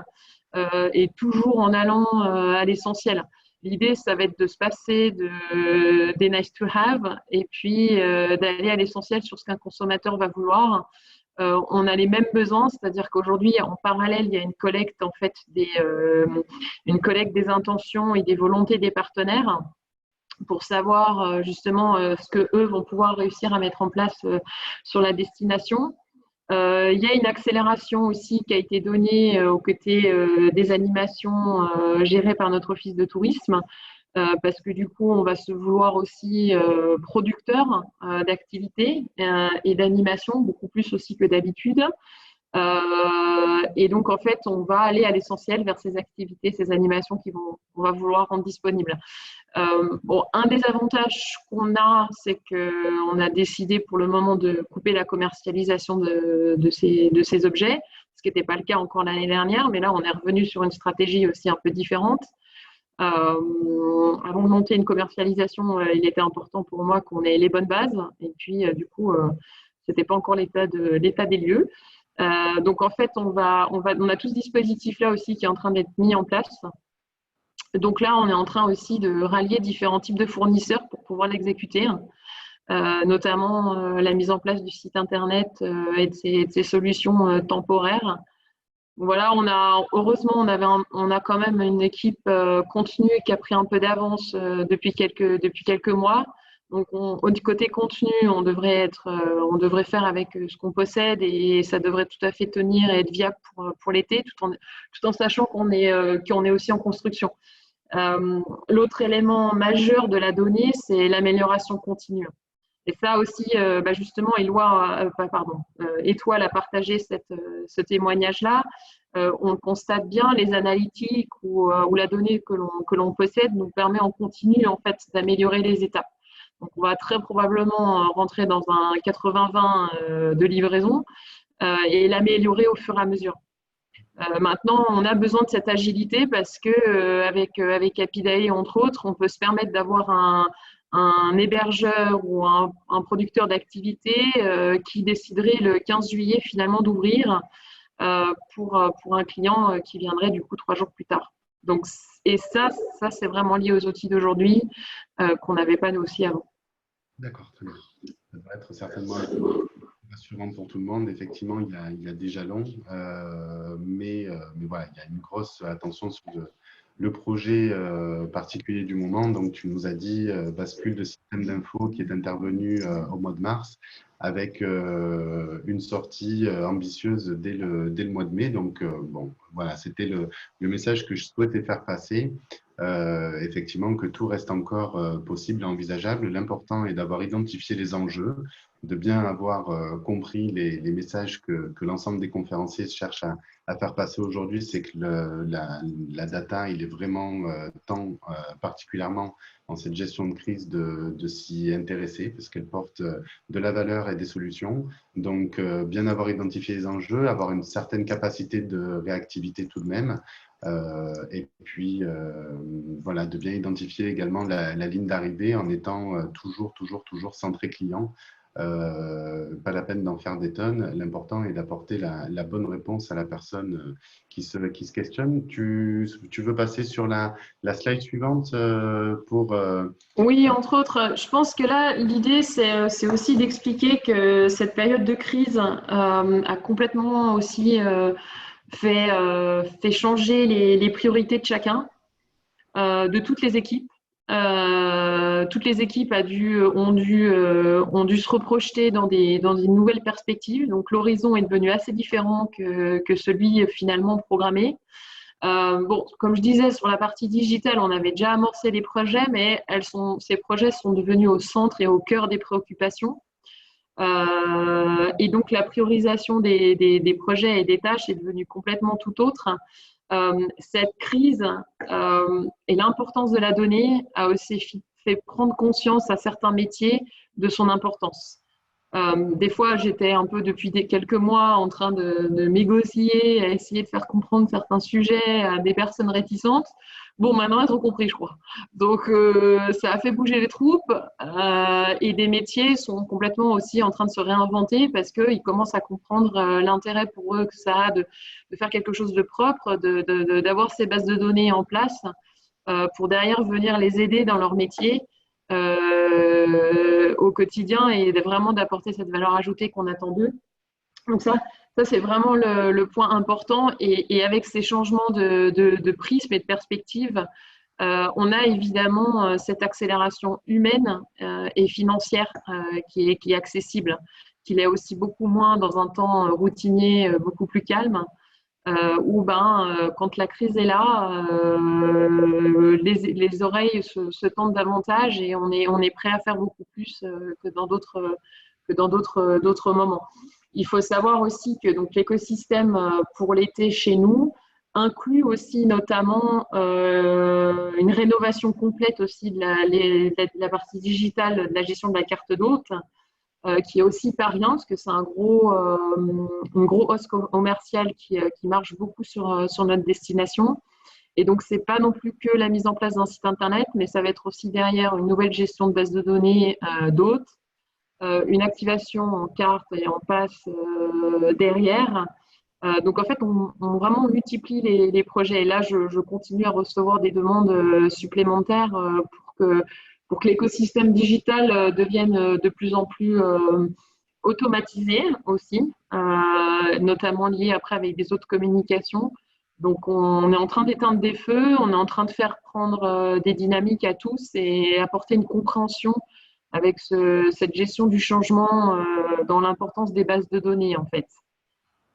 et toujours en allant à l'essentiel. L'idée, ça va être de se passer des nice to have et puis d'aller à l'essentiel sur ce qu'un consommateur va vouloir. On a les mêmes besoins, c'est-à-dire qu'aujourd'hui, en parallèle, il y a une collecte en fait une collecte des intentions et des volontés des partenaires pour savoir justement ce que eux vont pouvoir réussir à mettre en place sur la destination. Il y a une accélération aussi qui a été donnée aux côtés des animations gérées par notre office de tourisme, parce que du coup, on va se vouloir aussi producteur d'activités et d'animations, beaucoup plus aussi que d'habitude. Et donc, en fait, on va aller à l'essentiel vers ces activités, ces animations qu'on va vouloir rendre disponibles. Bon, un des avantages qu'on a, c'est qu'on a décidé pour le moment de couper la commercialisation de ces objets, ce qui n'était pas le cas encore l'année dernière, mais là, on est revenu sur une stratégie aussi un peu différente. Avant de monter une commercialisation, il était important pour moi qu'on ait les bonnes bases, et puis du coup, ce n'était pas encore l'état des lieux. Donc en fait, on a tout ce dispositif-là aussi qui est en train d'être mis en place. Donc là, on est en train aussi de rallier différents types de fournisseurs pour pouvoir l'exécuter, notamment la mise en place du site internet et de ces solutions temporaires. Voilà, heureusement, on a quand même une équipe contenu qui a pris un peu d'avance depuis quelques mois. Donc, du côté contenu, on devrait faire avec ce qu'on possède et ça devrait tout à fait tenir et être viable pour l'été, tout en sachant qu'on est aussi en construction. L'autre élément majeur de la donnée, c'est l'amélioration continue. Et ça aussi, justement, Étoile a partagé ce témoignage-là. On constate bien, les analytiques ou la donnée que l'on possède nous permet en continu en fait, d'améliorer les étapes. Donc, on va très probablement rentrer dans un 80-20 de livraison et l'améliorer au fur et à mesure. Maintenant, on a besoin de cette agilité parce que avec Apidae, entre autres, on peut se permettre d'avoir un hébergeur ou un producteur d'activité qui déciderait le 15 juillet finalement d'ouvrir pour un client qui viendrait du coup 3 jours plus tard. Donc, et ça c'est vraiment lié aux outils d'aujourd'hui qu'on n'avait pas nous aussi avant. D'accord, très bien. Ça devrait être certainement rassurant pour tout le monde. Effectivement, il y a des jalons, mais voilà, il y a une grosse attention sur le projet particulier du moment. Donc, tu nous as dit bascule de système d'info qui est intervenu au mois de mars avec une sortie ambitieuse dès le mois de mai. Donc, bon, voilà, c'était le message que je souhaitais faire passer. Effectivement, que tout reste encore possible et envisageable. L'important est d'avoir identifié les enjeux, de bien avoir compris les messages que l'ensemble des conférenciers cherchent à faire passer aujourd'hui. C'est que la data, il est vraiment temps, particulièrement dans cette gestion de crise, de s'y intéresser parce qu'elle porte de la valeur et des solutions. Donc, bien avoir identifié les enjeux, avoir une certaine capacité de réactivité tout de même. Et puis, voilà, de bien identifier également la ligne d'arrivée en étant toujours centré client. Pas la peine d'en faire des tonnes. L'important est d'apporter la bonne réponse à la personne qui se questionne. Tu veux passer sur la slide suivante pour… Oui, entre autres, je pense que là, l'idée, c'est aussi d'expliquer que cette période de crise a complètement aussi fait changer les priorités de chacun, de toutes les équipes. Toutes les équipes ont dû se reprojeter dans des nouvelles perspectives. Donc, l'horizon est devenu assez différent que celui finalement programmé. Bon, comme je disais, sur la partie digitale, on avait déjà amorcé des projets, mais ces projets sont devenus au centre et au cœur des préoccupations. Et donc, la priorisation des projets et des tâches est devenue complètement tout autre. Cette crise et l'importance de la donnée a aussi fait prendre conscience à certains métiers de son importance. Des fois, j'étais un peu depuis quelques mois en train de négocier, à essayer de faire comprendre certains sujets à des personnes réticentes. Bon, maintenant, elles ont compris, je crois. Donc, ça a fait bouger les troupes et des métiers sont complètement aussi en train de se réinventer parce qu'ils commencent à comprendre l'intérêt pour eux que ça a de faire quelque chose de propre, d'avoir ces bases de données en place pour derrière venir les aider dans leur métier au quotidien et vraiment d'apporter cette valeur ajoutée qu'on attend d'eux. Donc ça c'est vraiment le point important. Et avec ces changements de prisme et de perspective, on a évidemment cette accélération humaine et financière qui est accessible, qui l'est aussi beaucoup moins dans un temps routinier, beaucoup plus calme. Où quand la crise est là, les oreilles se tendent davantage et on est prêt à faire beaucoup plus que dans d'autres moments. Il faut savoir aussi que donc l'écosystème pour l'été chez nous inclut aussi notamment une rénovation complète aussi de la partie digitale de la gestion de la carte d'hôte. Qui est aussi pas rien, parce que c'est un gros hausse commerciale qui marche beaucoup sur notre destination. Et donc, c'est pas non plus que la mise en place d'un site internet, mais ça va être aussi derrière une nouvelle gestion de base de données d'hôtes, une activation en carte et en passe derrière. Donc, en fait, on vraiment multiplie les projets. Et là, je continue à recevoir des demandes supplémentaires pour que l'écosystème digital devienne de plus en plus automatisé aussi, notamment lié après avec des autres communications. Donc, on est en train d'éteindre des feux, on est en train de faire prendre des dynamiques à tous et apporter une compréhension avec cette gestion du changement dans l'importance des bases de données, en fait.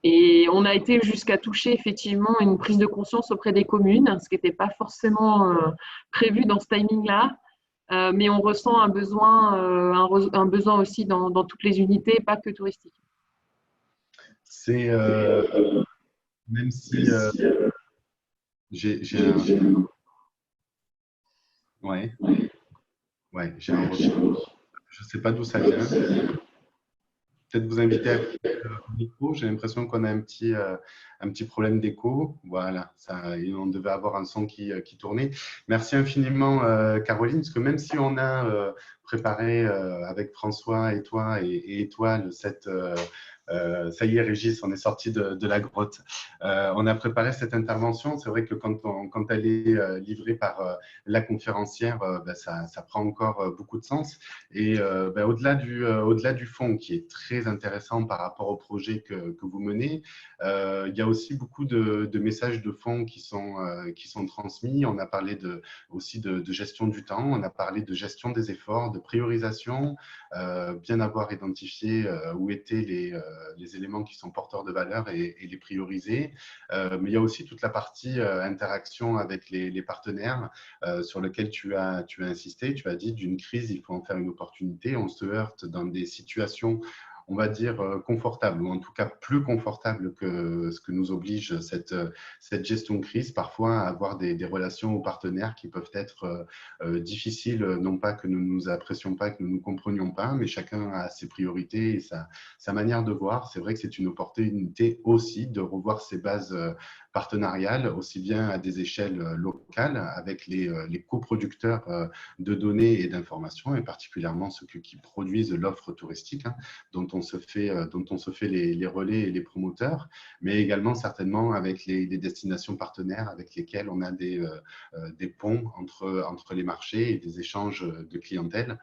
Et on a été jusqu'à toucher effectivement une prise de conscience auprès des communes, ce qui n'était pas forcément prévu dans ce timing-là. Mais on ressent un besoin aussi dans toutes les unités, pas que touristiques. C'est même si j'ai un… Ouais, j'ai un retour. Je ne sais pas d'où ça vient. Peut-être vous inviter à l'écho. J'ai l'impression qu'on a un petit problème d'écho. Voilà, on devait avoir un son qui tournait. Merci infiniment, Caroline, parce que même si on a préparé avec François et toi et Étoile cette… ça y est, Régis, on est sorti de la grotte. On a préparé cette intervention. C'est vrai que quand elle est livrée par la conférencière, ça prend encore beaucoup de sens. Et au-delà du fond, qui est très intéressant par rapport au projet que vous menez, il y a aussi beaucoup de messages de fond qui sont transmis. On a parlé aussi de gestion du temps, on a parlé de gestion des efforts, de priorisation, bien avoir identifié où étaient les éléments qui sont porteurs de valeur et les prioriser. Mais il y a aussi toute la partie interaction avec les partenaires sur lequel tu as insisté. Tu as dit d'une crise, il faut en faire une opportunité. On se heurte dans des situations, on va dire, confortable, ou en tout cas plus confortable que ce que nous oblige cette gestion de crise, parfois à avoir des relations aux partenaires qui peuvent être difficiles, non pas que nous ne nous apprécions pas, que nous ne nous comprenions pas, mais chacun a ses priorités et sa manière de voir. C'est vrai que c'est une opportunité aussi de revoir ses bases partenariales, aussi bien à des échelles locales, avec les coproducteurs de données et d'informations, et particulièrement ceux qui produisent l'offre touristique, hein, dont on se fait les relais et les promoteurs, mais également certainement avec les destinations partenaires avec lesquelles on a des ponts entre les marchés et des échanges de clientèle,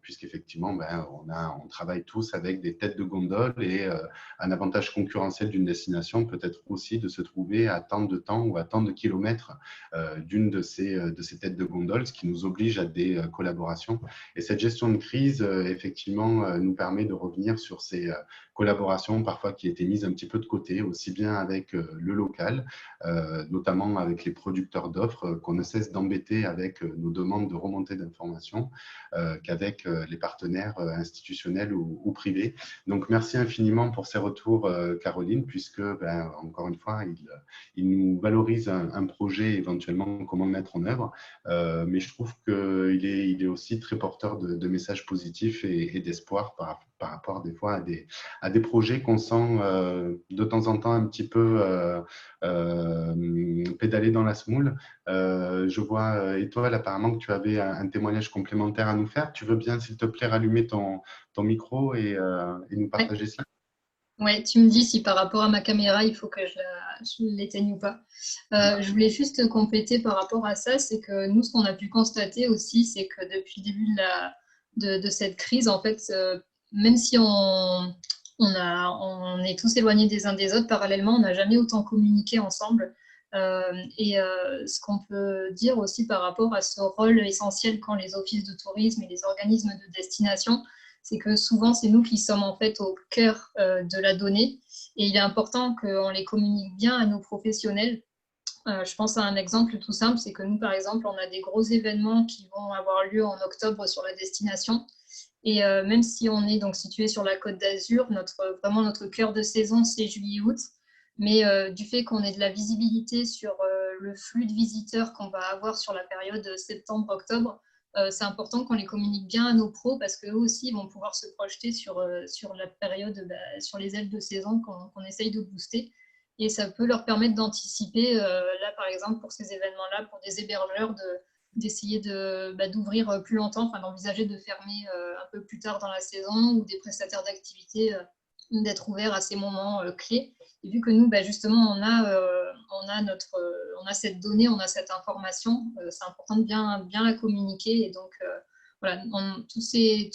puisqu'effectivement, on travaille tous avec des têtes de gondole et un avantage concurrentiel d'une destination peut être aussi de se trouver à tant de temps ou à tant de kilomètres d'une de ces têtes de gondole, ce qui nous oblige à des collaborations. Et cette gestion de crise, effectivement, nous permet de revenir sur ces collaborations parfois qui étaient mises un petit peu de côté, aussi bien avec le local, notamment avec les producteurs d'offres qu'on ne cesse d'embêter avec nos demandes de remontée d'informations, qu'avec les partenaires institutionnels ou privés. Donc, merci infiniment pour ces retours, Caroline, puisque, encore une fois, il nous valorise un projet, éventuellement, comment le mettre en œuvre. Mais je trouve qu'il est aussi très porteur de messages positifs et d'espoir par rapport des fois à des projets qu'on sent de temps en temps un petit peu pédaler dans la semoule. Je vois, Étoile, apparemment que tu avais un témoignage complémentaire à nous faire. Tu veux bien, s'il te plaît, rallumer ton micro et nous partager ça? Ouais, tu me dis si par rapport à ma caméra, il faut que je l'éteigne ou pas. Je voulais juste compléter par rapport à ça, c'est que nous, ce qu'on a pu constater aussi, c'est que depuis le début de cette crise, en fait, même si on est tous éloignés des uns des autres, parallèlement, on n'a jamais autant communiqué ensemble. Ce qu'on peut dire aussi par rapport à ce rôle essentiel qu'ont les offices de tourisme et les organismes de destination, c'est que souvent, c'est nous qui sommes en fait au cœur de la donnée. Et il est important qu'on les communique bien à nos professionnels. Je pense à un exemple tout simple, c'est que nous, par exemple, on a des gros événements qui vont avoir lieu en octobre sur la destination. Et même si on est donc situé sur la Côte d'Azur, vraiment notre cœur de saison, c'est juillet-août. Mais du fait qu'on ait de la visibilité sur le flux de visiteurs qu'on va avoir sur la période septembre-octobre, c'est important qu'on les communique bien à nos pros parce qu'eux aussi vont pouvoir se projeter sur la période, sur les ailes de saison qu'on essaye de booster. Et ça peut leur permettre d'anticiper, là par exemple pour ces événements-là, pour des hébergeurs, d'essayer d'ouvrir plus longtemps, enfin d'envisager de fermer un peu plus tard dans la saison ou des prestataires d'activités d'être ouverts à ces moments clés. Et vu que nous, justement, on a cette donnée, on a cette information, c'est important de bien la communiquer. Et donc, voilà, toutes ces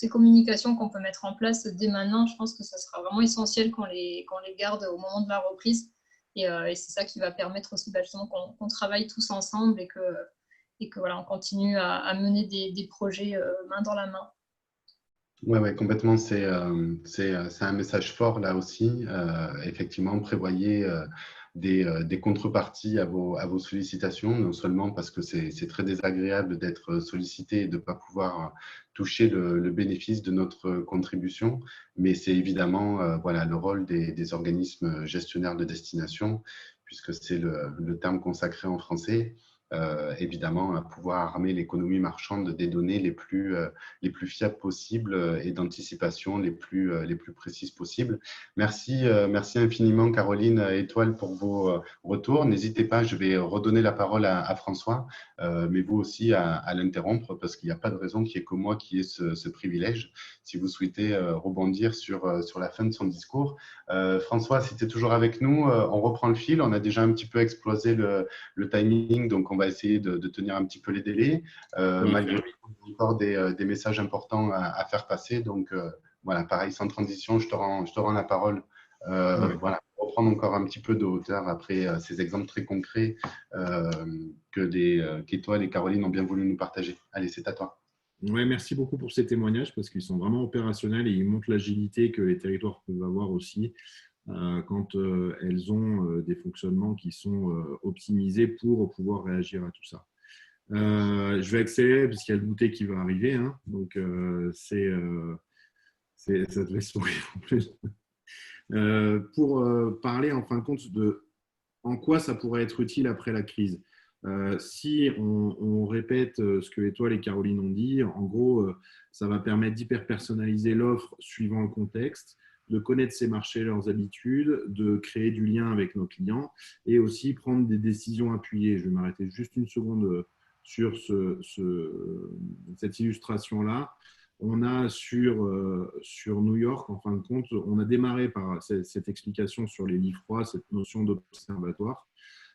communications qu'on peut mettre en place dès maintenant, je pense que ça sera vraiment essentiel qu'on les garde au moment de la reprise. Et c'est ça qui va permettre aussi justement qu'on travaille tous ensemble et que voilà, on continue à mener des projets main dans la main. Oui, complètement. C'est un message fort là aussi. Effectivement, prévoyez des contreparties à vos sollicitations, non seulement parce que c'est très désagréable d'être sollicité et de ne pas pouvoir toucher le bénéfice de notre contribution, mais c'est évidemment voilà, le rôle des organismes gestionnaires de destination, puisque c'est le terme consacré en français, évidemment, à pouvoir armer l'économie marchande des données les plus fiables possibles et d'anticipation les plus précises possibles. Merci infiniment, Caroline Étoile, pour vos retours. N'hésitez pas, je vais redonner la parole à François, mais vous aussi à l'interrompre, parce qu'il n'y a pas de raison qu'il n'y ait que moi qui ai ce privilège. Si vous souhaitez rebondir sur la fin de son discours. François, si tu es toujours avec nous, on reprend le fil. On a déjà un petit peu explosé le timing, donc on va essayer de tenir un petit peu les délais. Malgré tout, il y a encore des messages importants à faire passer. Donc voilà, pareil, sans transition, je te rends la parole. Voilà, pour reprendre encore un petit peu de hauteur après ces exemples très concrets qu'Étoile et Caroline ont bien voulu nous partager. Allez, c'est à toi. Ouais, merci beaucoup pour ces témoignages parce qu'ils sont vraiment opérationnels et ils montrent l'agilité que les territoires peuvent avoir aussi quand elles ont des fonctionnements qui sont optimisés pour pouvoir réagir à tout ça. Je vais accélérer parce qu'il y a le goûter qui va arriver, hein, donc ça te laisse sourire en plus. Pour parler en fin de compte de en quoi ça pourrait être utile après la crise. Si on répète ce que Étoile et Caroline ont dit, en gros, ça va permettre d'hyper-personnaliser l'offre suivant le contexte, de connaître ses marchés, leurs habitudes, de créer du lien avec nos clients et aussi prendre des décisions appuyées. Je vais m'arrêter juste une seconde sur cette illustration-là. On a sur New York, en fin de compte, on a démarré par cette explication sur les lits froids, cette notion d'observatoire.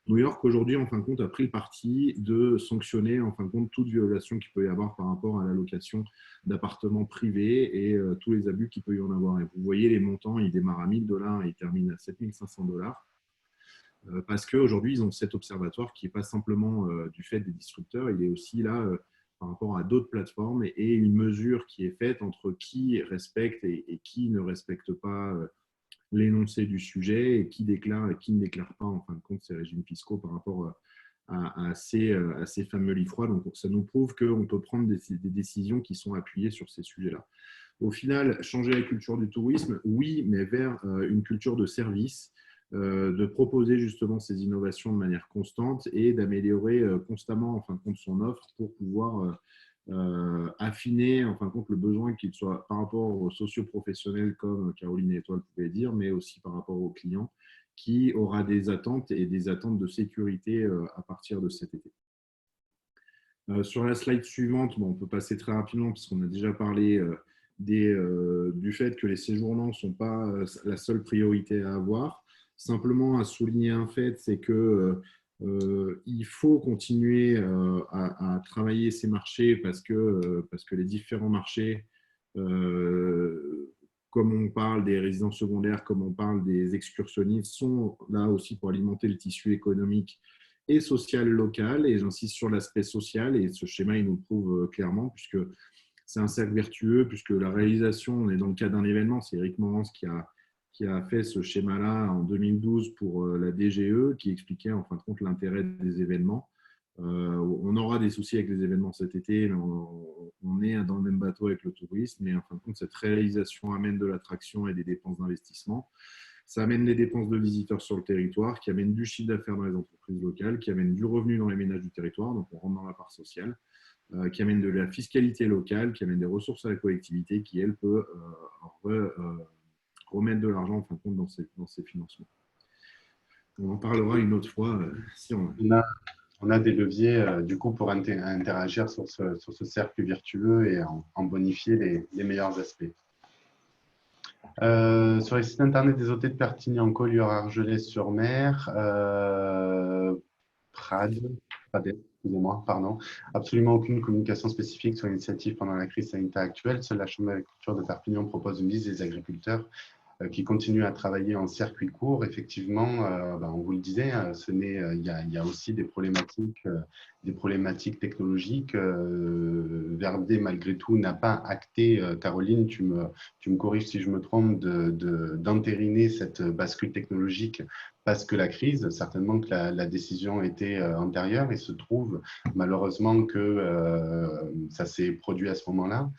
New York, aujourd'hui, en fin de compte, a pris le parti de sanctionner, en fin de compte, toute violation qu'il peut y avoir par rapport à la location d'appartements privés et tous les abus qu'il peut y en avoir. Et vous voyez, les montants, ils démarrent à $1 000 et ils terminent à $7 500. Parce qu'aujourd'hui, ils ont cet observatoire qui n'est pas simplement du fait des disrupteurs, il est aussi là par rapport à d'autres plateformes et une mesure qui est faite entre qui respecte et qui ne respecte pas l'énoncé du sujet et qui déclare et qui ne déclare pas en fin de compte ces régimes fiscaux par rapport à ces fameux lits froids. Donc, ça nous prouve qu'on peut prendre des décisions qui sont appuyées sur ces sujets-là. Au final, changer la culture du tourisme, oui, mais vers une culture de service, de proposer justement ces innovations de manière constante et d'améliorer constamment en fin de compte son offre pour pouvoir affiner en fin de compte le besoin qu'il soit par rapport aux socio-professionnels comme Caroline et Étoile pouvaient dire, mais aussi par rapport aux clients qui aura des attentes et des attentes de sécurité à partir de cet été. Sur la slide suivante, on peut passer très rapidement puisqu'on a déjà parlé du fait que les séjournants ne sont pas la seule priorité à avoir. Simplement à souligner un fait, c'est que il faut continuer à travailler ces marchés parce que les différents marchés, comme on parle des résidences secondaires, comme on parle des excursionnistes, sont là aussi pour alimenter le tissu économique et social local. Et j'insiste sur l'aspect social et ce schéma, il nous le prouve clairement puisque c'est un cercle vertueux, puisque la réalisation, on est dans le cas d'un événement, c'est Eric Morance qui a fait ce schéma-là en 2012 pour la DGE, qui expliquait en fin de compte l'intérêt des événements. On aura des soucis avec les événements cet été, on est dans le même bateau avec le tourisme, mais en fin de compte, cette réalisation amène de l'attraction et des dépenses d'investissement. Ça amène des dépenses de visiteurs sur le territoire, qui amène du chiffre d'affaires dans les entreprises locales, qui amène du revenu dans les ménages du territoire, donc on rentre dans la part sociale, qui amène de la fiscalité locale, qui amène des ressources à la collectivité, qui, elle, peut remettre de l'argent en fin de compte dans ces financements. On en parlera une autre fois. Si on a des leviers du coup pour interagir sur ce cercle vertueux et en bonifier les meilleurs aspects. Sur les sites internet des OT de Perpignan, Collioure, Argelès-sur-Mer, Prades, excusez-moi, pardon. Absolument aucune communication spécifique sur l'initiative pendant la crise sanitaire actuelle. Seule la Chambre d'agriculture de Perpignan propose une liste des agriculteurs qui continuent à travailler en circuit court. Effectivement, on vous le disait, il y a aussi des problématiques technologiques. Verbier, malgré tout, n'a pas acté, Caroline, tu me corriges si je me trompe, d'entériner cette bascule technologique parce que la crise, certainement que la décision était antérieure. Il se trouve malheureusement que ça s'est produit à ce moment-là.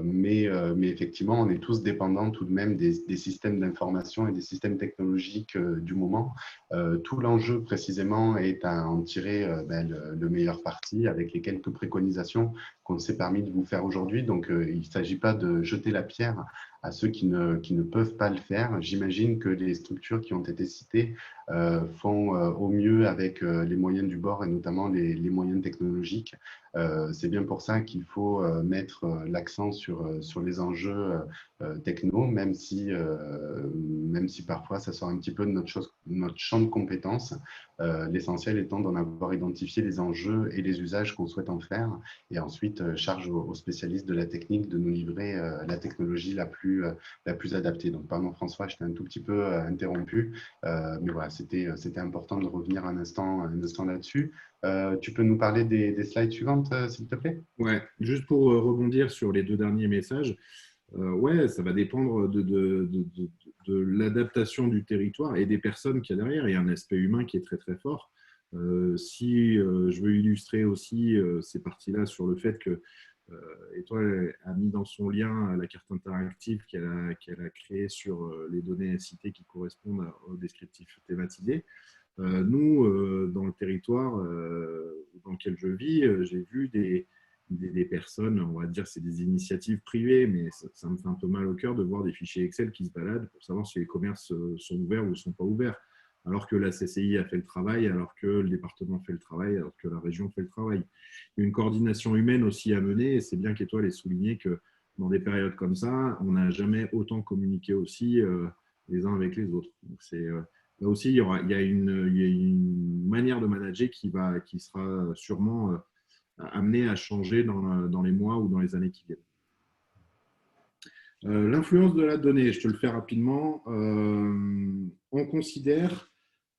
Mais effectivement, on est tous dépendants tout de même des systèmes d'information et des systèmes technologiques du moment. Tout l'enjeu précisément est à en tirer le meilleur parti avec les quelques préconisations qu'on s'est permis de vous faire aujourd'hui. Donc, il ne s'agit pas de jeter la pierre à ceux qui ne peuvent pas le faire. J'imagine que les structures qui ont été citées font au mieux avec les moyens du bord et notamment les moyens technologiques. C'est bien pour ça qu'il faut mettre l'accent sur les enjeux techno, même si parfois ça sort un petit peu de notre champ de compétences. L'essentiel étant d'en avoir identifié les enjeux et les usages qu'on souhaite en faire, et ensuite charge aux spécialistes de la technique de nous livrer la technologie la plus adaptée. Donc, pardon François, je t'ai un tout petit peu interrompu, mais voilà, c'était important de revenir un instant là-dessus. Tu peux nous parler des slides suivantes, s'il te plaît? Ouais, juste pour rebondir sur les 2 derniers messages, ouais, ça va dépendre de l'adaptation du territoire et des personnes qu'il y a derrière. Il y a un aspect humain qui est très très fort. Si je veux illustrer aussi ces parties-là sur le fait que Étoile a mis dans son lien la carte interactive qu'elle a créée sur les données citées qui correspondent au descriptif thématisé. Nous, dans le territoire dans lequel je vis, j'ai vu des personnes, on va dire c'est des initiatives privées, mais ça me fait un peu mal au cœur de voir des fichiers Excel qui se baladent pour savoir si les commerces sont ouverts ou ne sont pas ouverts, alors que la CCI a fait le travail, alors que le département fait le travail, alors que la région fait le travail. Il y a une coordination humaine aussi à mener, et c'est bien qu'Étoile ait souligné que dans des périodes comme ça, on n'a jamais autant communiqué aussi les uns avec les autres. Donc là aussi, il y a une manière de manager qui sera sûrement amenée à changer dans les mois ou dans les années qui viennent. L'influence de la donnée, je te le fais rapidement. On considère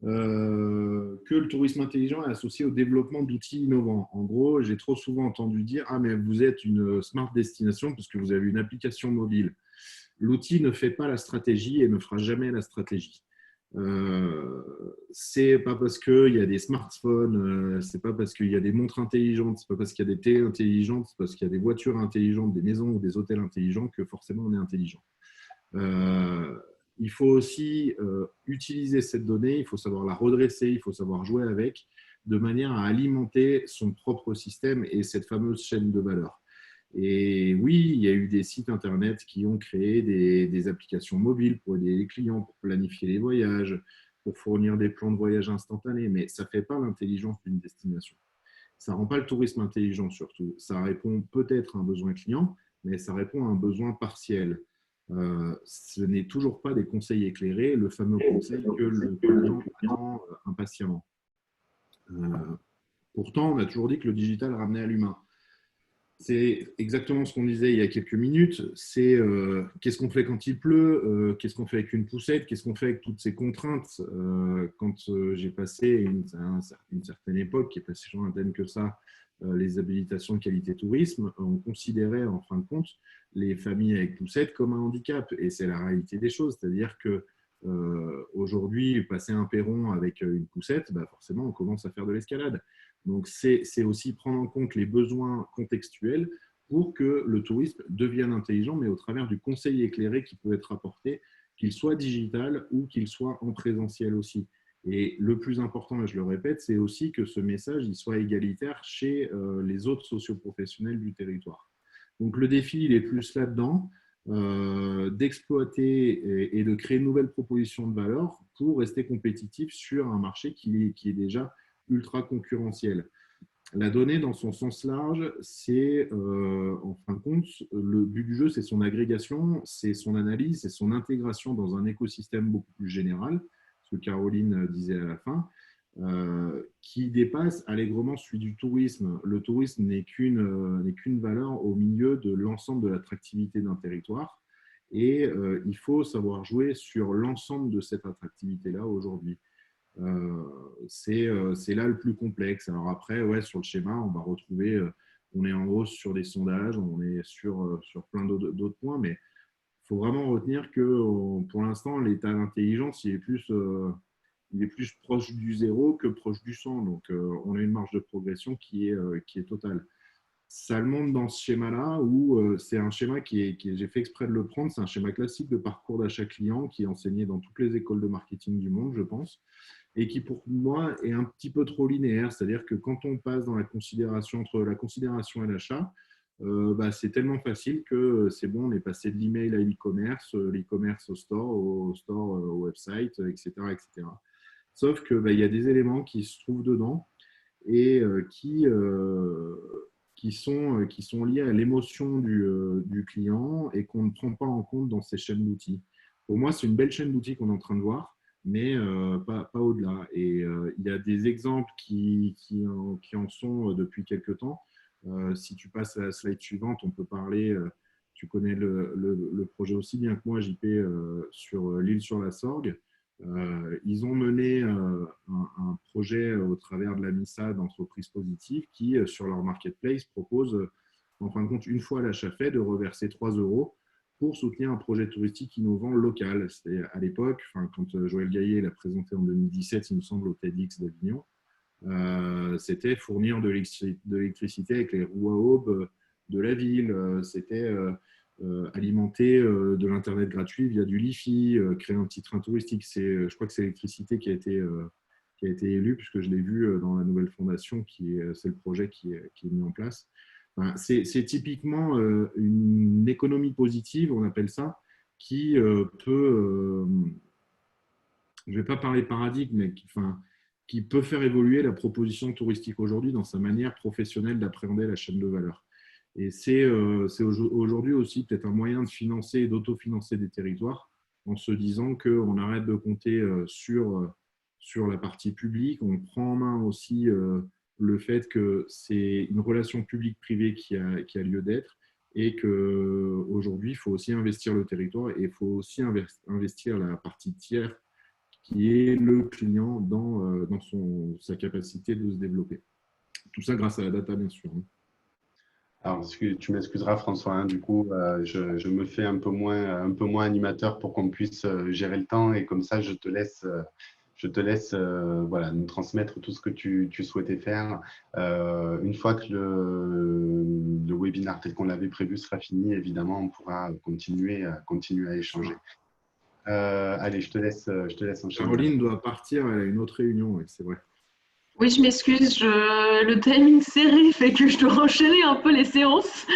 que le tourisme intelligent est associé au développement d'outils innovants. En gros, j'ai trop souvent entendu dire « Ah, mais vous êtes une smart destination parce que vous avez une application mobile ». L'outil ne fait pas la stratégie et ne fera jamais la stratégie. C'est pas parce qu'il y a des smartphones, c'est pas parce qu'il y a des montres intelligentes, c'est pas parce qu'il y a des télés intelligentes, c'est parce qu'il y a des voitures intelligentes, des maisons ou des hôtels intelligents que forcément on est intelligent. Il faut aussi utiliser cette donnée, il faut savoir la redresser, il faut savoir jouer avec, de manière à alimenter son propre système et cette fameuse chaîne de valeur. Et oui, il y a eu des sites internet qui ont créé des applications mobiles pour aider les clients, pour planifier les voyages, pour fournir des plans de voyage instantanés, mais ça ne fait pas l'intelligence d'une destination. Ça ne rend pas le tourisme intelligent surtout. Ça répond peut-être à un besoin client, mais ça répond à un besoin partiel. Ce n'est toujours pas des conseils éclairés, le fameux conseil que le client attend impatiemment. Pourtant, on a toujours dit que le digital ramenait à l'humain. C'est exactement ce qu'on disait il y a quelques minutes. C'est qu'est-ce qu'on fait quand il pleut, qu'est-ce qu'on fait avec une poussette, qu'est-ce qu'on fait avec toutes ces contraintes. Quand j'ai passé une certaine époque, qui est pas si lointaine que ça, les habilitations de qualité tourisme, on considérait en fin de compte les familles avec poussette comme un handicap. Et c'est la réalité des choses. C'est-à-dire que aujourd'hui, passer un perron avec une poussette, bah forcément, on commence à faire de l'escalade. Donc, c'est aussi prendre en compte les besoins contextuels pour que le tourisme devienne intelligent, mais au travers du conseil éclairé qui peut être apporté, qu'il soit digital ou qu'il soit en présentiel aussi. Et le plus important, et je le répète, c'est aussi que ce message il soit égalitaire chez les autres socioprofessionnels du territoire. Donc, le défi, il est plus là-dedans, d'exploiter et de créer de nouvelles propositions de valeur pour rester compétitif sur un marché qui est déjà ultra concurrentiel. La donnée, dans son sens large, c'est, en fin de compte, le but du jeu, c'est son agrégation, c'est son analyse, c'est son intégration dans un écosystème beaucoup plus général, ce que Caroline disait à la fin, qui dépasse allègrement celui du tourisme. Le tourisme n'est qu'une valeur au milieu de l'ensemble de l'attractivité d'un territoire et il faut savoir jouer sur l'ensemble de cette attractivité-là aujourd'hui. C'est là le plus complexe. Alors après, ouais, sur le schéma, on va retrouver, on est en hausse sur les sondages, on est sur plein d'autres points, mais il faut vraiment retenir que pour l'instant, l'état d'intelligence, il est plus il est plus proche du 0 que proche du 100. Donc, on a une marge de progression qui est totale. Ça le montre dans ce schéma-là où c'est un schéma j'ai fait exprès de le prendre. C'est un schéma classique de parcours d'achat client qui est enseigné dans toutes les écoles de marketing du monde, je pense, et qui pour moi est un petit peu trop linéaire. C'est-à-dire que quand on passe dans la considération entre la considération et l'achat, c'est tellement facile que c'est bon, on est passé de l'email à l'e-commerce au store, au website, etc., etc. Sauf que il y a des éléments qui se trouvent dedans et qui sont liés à l'émotion du client et qu'on ne prend pas en compte dans ces chaînes d'outils. Pour moi, c'est une belle chaîne d'outils qu'on est en train de voir, mais pas au-delà. Et il y a des exemples qui en sont depuis quelques temps. Si tu passes à la slide suivante, on peut parler, tu connais le projet aussi bien que moi, JP, sur l'île sur la Sorgue. Ils ont mené un projet au travers de la MISA d'entreprises positives qui, sur leur marketplace, propose, en fin de compte, une fois l'achat fait, de reverser 3 € pour soutenir un projet touristique innovant local. C'était à l'époque, quand Joël Gaillet l'a présenté en 2017, il me semble, au TEDx d'Avignon, c'était fournir de l'électricité avec les roues à aubes de la ville. C'était alimenter de l'Internet gratuit via du Li-Fi, créer un petit train touristique. Je crois que c'est l'électricité qui a été élu, puisque je l'ai vu dans la nouvelle fondation, c'est le projet qui est mis en place. Enfin, c'est typiquement une économie positive, on appelle ça, qui peut, je ne vais pas parler paradigme, mais qui peut faire évoluer la proposition touristique aujourd'hui dans sa manière professionnelle d'appréhender la chaîne de valeur. Et c'est aujourd'hui aussi peut-être un moyen de financer et d'autofinancer des territoires en se disant qu'on arrête de compter sur la partie publique, on prend en main aussi le fait que c'est une relation publique-privée qui a lieu d'être et qu'aujourd'hui, il faut aussi investir le territoire et il faut aussi investir la partie tiers qui est le client dans sa capacité de se développer. Tout ça grâce à la data, bien sûr. Alors, tu m'excuseras, François, hein, du coup, je me fais un peu moins animateur pour qu'on puisse gérer le temps et comme ça, je te laisse voilà, nous transmettre tout ce que tu souhaitais faire. Une fois que le webinaire tel qu'on l'avait prévu sera fini, évidemment, on pourra continuer à échanger. Allez, je te laisse enchaîner. Caroline doit partir, elle a une autre réunion, oui, c'est vrai. Oui, je m'excuse, le timing serré fait que je dois enchaîner un peu les séances.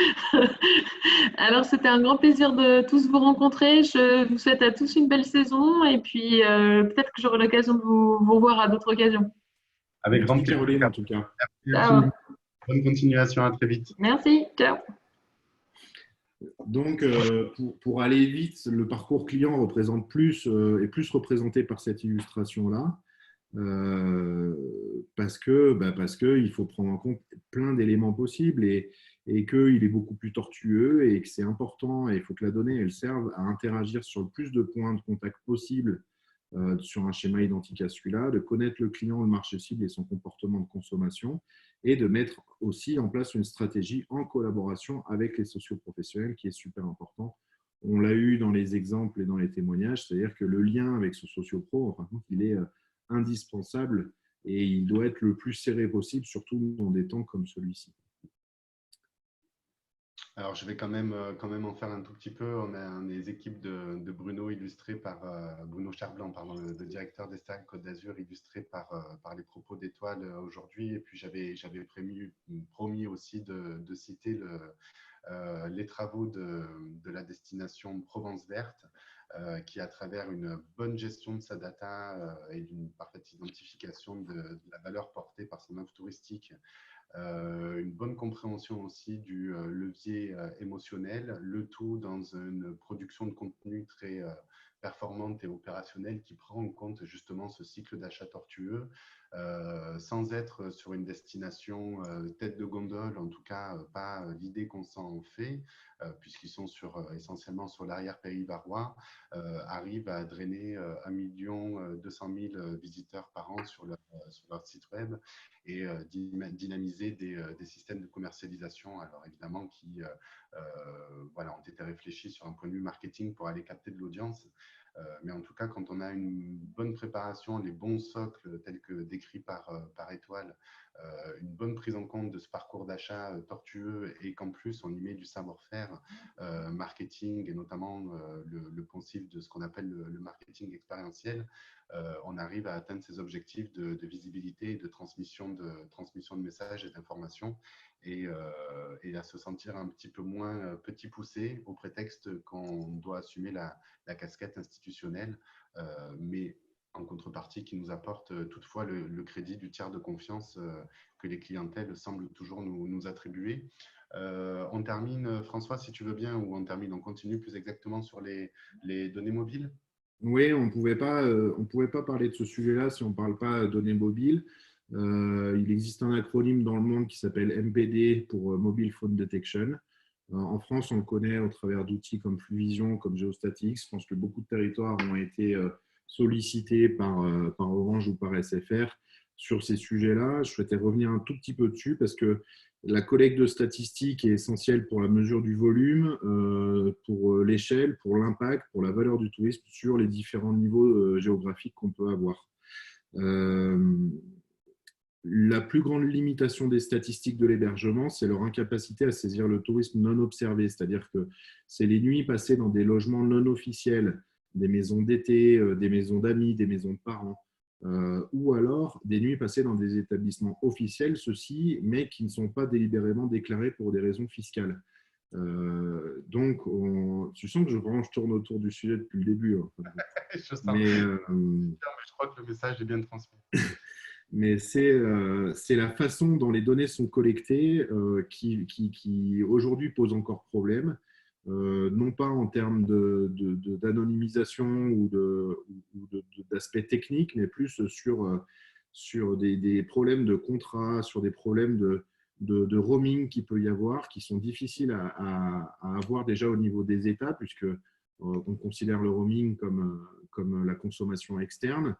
Alors, c'était un grand plaisir de tous vous rencontrer. Je vous souhaite à tous une belle saison et puis peut-être que j'aurai l'occasion de vous revoir à d'autres occasions. Avec grand plaisir. Caroline, en tout cas. Merci. Bonne continuation, à très vite. Merci, ciao. Donc, pour aller vite, le parcours client est plus représenté par cette illustration-là. Parce qu'il faut prendre en compte plein d'éléments possibles et qu'il est beaucoup plus tortueux et que c'est important et il faut que la donnée elle serve à interagir sur le plus de points de contact possible sur un schéma identique à celui-là, de connaître le client, le marché cible et son comportement de consommation et de mettre aussi en place une stratégie en collaboration avec les socioprofessionnels qui est super important. On l'a eu dans les exemples et dans les témoignages, c'est-à-dire que le lien avec ce sociopro, il est indispensable et il doit être le plus serré possible, surtout dans des temps comme celui-ci. Alors, je vais quand même en faire un tout petit peu. On a des équipes de Bruno illustrées par Bruno Charblanc, pardon, le directeur d'Estelle Côte d'Azur, illustré par les propos d'Étoile aujourd'hui. Et puis, j'avais promis aussi de citer les travaux de la destination Provence Verte, qui, à travers une bonne gestion de sa data et d'une parfaite identification de la valeur portée par son offre touristique, une bonne compréhension aussi du levier émotionnel, le tout dans une production de contenu très performante et opérationnelle qui prend en compte justement ce cycle d'achat tortueux, sans être sur une destination tête de gondole, en tout cas pas l'idée qu'on s'en fait, puisqu'ils sont essentiellement sur l'arrière-pays varois, arrivent à drainer 1 200 000 visiteurs par an sur leur site web et dynamiser des systèmes de commercialisation, alors évidemment qui ont été réfléchis sur un point de vue marketing pour aller capter de l'audience, Mais en tout cas, quand on a une bonne préparation, les bons socles tels que décrits par Étoile, une bonne prise en compte de ce parcours d'achat tortueux et qu'en plus on y met du savoir-faire marketing et notamment le poncif de ce qu'on appelle le marketing expérientiel, on arrive à atteindre ces objectifs de visibilité et de transmission de messages et d'informations et à se sentir un petit peu moins petit poussé au prétexte qu'on doit assumer la casquette institutionnelle, mais en contrepartie qui nous apporte toutefois le crédit du tiers de confiance que les clientèles semblent toujours nous attribuer. On termine, François, si tu veux bien, ou on continue plus exactement sur les données mobiles. Oui, on ne pouvait pas parler de ce sujet-là si on ne parle pas données mobiles. Il existe un acronyme dans le monde qui s'appelle MPD pour Mobile Phone Detection. En France, on le connaît au travers d'outils comme Fluvision, comme Geostatics. Je pense que beaucoup de territoires ont été sollicités par Orange ou par SFR sur ces sujets-là. Je souhaitais revenir un tout petit peu dessus parce que la collecte de statistiques est essentielle pour la mesure du volume, pour l'échelle, pour l'impact, pour la valeur du tourisme sur les différents niveaux géographiques qu'on peut avoir. La plus grande limitation des statistiques de l'hébergement, c'est leur incapacité à saisir le tourisme non observé, c'est-à-dire que c'est les nuits passées dans des logements non officiels, des maisons d'été, des maisons d'amis, des maisons de parents, ou alors des nuits passées dans des établissements officiels, ceux-ci, mais qui ne sont pas délibérément déclarés pour des raisons fiscales. Donc, tu sens que je tourne autour du sujet depuis le début. Mais je crois que le message est bien transmis. Mais c'est la façon dont les données sont collectées qui aujourd'hui pose encore problème, non pas en termes d'anonymisation ou d'aspect technique, mais plus sur des problèmes de contrat, sur des problèmes de roaming qu'il peut y avoir, qui sont difficiles à avoir déjà au niveau des États, puisque on considère le roaming comme la consommation externe.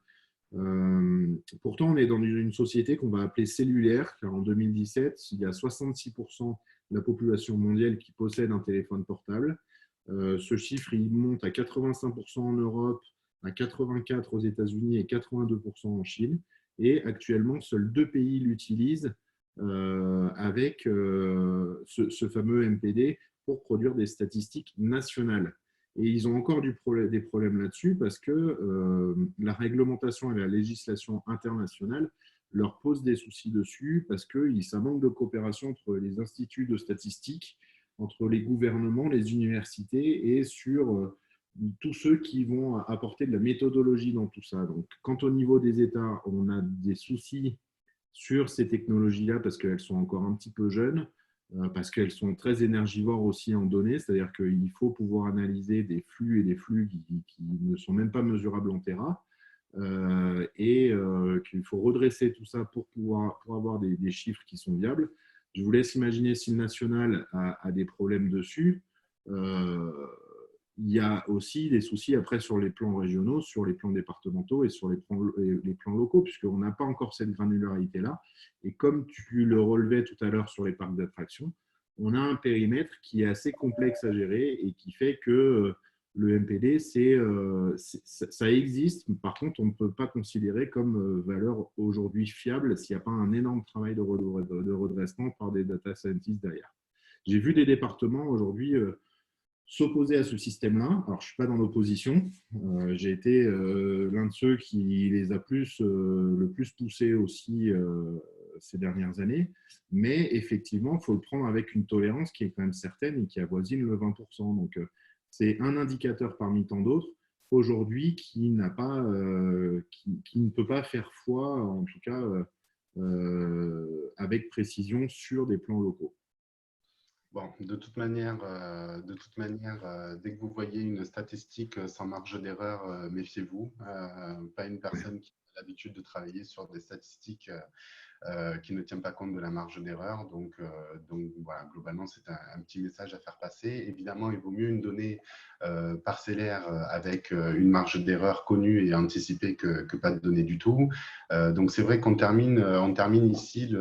Pourtant, on est dans une société qu'on va appeler cellulaire, car en 2017, il y a 66% de la population mondiale qui possède un téléphone portable. Ce chiffre, il monte à 85% en Europe, à 84% aux États-Unis et 82% en Chine. Et actuellement, seuls 2 pays l'utilisent avec ce fameux MPD pour produire des statistiques nationales. Et ils ont encore des problèmes là-dessus parce que la réglementation et la législation internationale leur posent des soucis dessus parce que ça manque de coopération entre les instituts de statistiques, entre les gouvernements, les universités et sur tous ceux qui vont apporter de la méthodologie dans tout ça. Donc, quand au niveau des États, on a des soucis sur ces technologies-là parce qu'elles sont encore un petit peu jeunes, parce qu'elles sont très énergivores aussi en données, c'est-à-dire qu'il faut pouvoir analyser des flux et des flux qui ne sont même pas mesurables en Tera, et qu'il faut redresser tout ça pour avoir des chiffres qui sont viables. Je vous laisse imaginer si le national a des problèmes dessus. Il y a aussi des soucis après sur les plans régionaux, sur les plans départementaux et sur les plans locaux, puisqu'on n'a pas encore cette granularité-là. Et comme tu le relevais tout à l'heure sur les parcs d'attractions, on a un périmètre qui est assez complexe à gérer et qui fait que le MPD, ça existe. Par contre, on ne peut pas considérer comme valeur aujourd'hui fiable s'il n'y a pas un énorme travail de redressement par des data scientists derrière. J'ai vu des départements aujourd'hui s'opposer à ce système-là. Alors, je ne suis pas dans l'opposition. J'ai été l'un de ceux qui les a le plus poussés aussi ces dernières années. Mais effectivement, il faut le prendre avec une tolérance qui est quand même certaine et qui avoisine le 20%. Donc, c'est un indicateur parmi tant d'autres aujourd'hui qui ne peut pas faire foi, en tout cas avec précision, sur des plans locaux. Bon, de toute manière, dès que vous voyez une statistique sans marge d'erreur, méfiez-vous. Pas une personne qui a l'habitude de travailler sur des statistiques qui ne tient pas compte de la marge d'erreur. Donc voilà, globalement, c'est un petit message à faire passer. Évidemment, il vaut mieux une donnée parcellaire avec une marge d'erreur connue et anticipée que pas de données du tout. Donc c'est vrai qu'on termine ici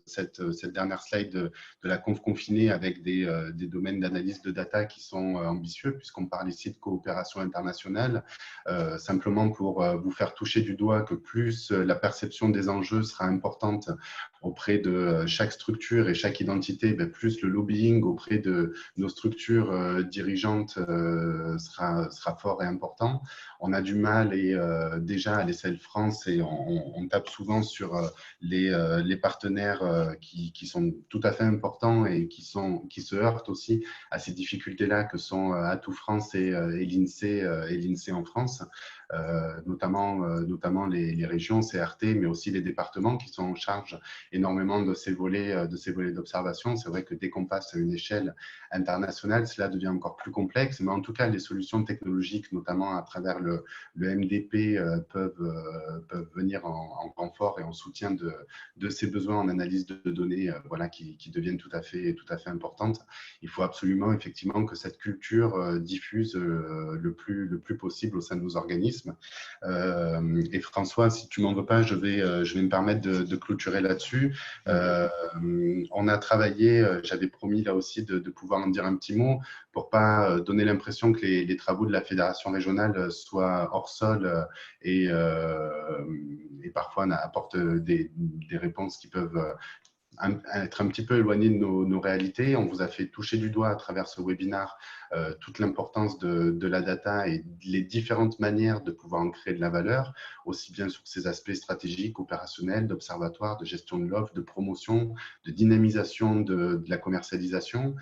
cette dernière slide de la conf confinée avec des domaines d'analyse de data qui sont ambitieux, puisqu'on parle ici de coopération internationale. Simplement pour vous faire toucher du doigt que plus la perception des enjeux sera importante auprès de chaque structure et chaque identité, plus le lobbying auprès de nos structures dirigeantes sera fort et important. On a du mal déjà à l'ESL France et on tape souvent sur les partenaires qui sont tout à fait importants et qui se heurtent aussi à ces difficultés-là que sont Atout France et l'INSEE en France. Notamment les régions, CRT, mais aussi les départements qui sont en charge énormément de ces volets d'observation. C'est vrai que dès qu'on passe à une échelle internationale, cela devient encore plus complexe, mais en tout cas, les solutions technologiques, notamment à travers le MDP, peuvent venir en renfort et en soutien de ces besoins en analyse de données qui deviennent tout à fait importantes. Il faut absolument effectivement que cette culture diffuse le plus possible au sein de nos organismes. Et François, si tu m'en veux pas, je vais me permettre de clôturer là-dessus. On a travaillé, j'avais promis là aussi de pouvoir en dire un petit mot pour pas donner l'impression que les travaux de la fédération régionale soient hors sol et parfois apportent des réponses qui peuvent être un petit peu éloigné de nos réalités. On vous a fait toucher du doigt à travers ce webinaire toute l'importance de la data et les différentes manières de pouvoir en créer de la valeur, aussi bien sur ces aspects stratégiques, opérationnels, d'observatoire, de gestion de l'offre, de promotion, de dynamisation de la commercialisation.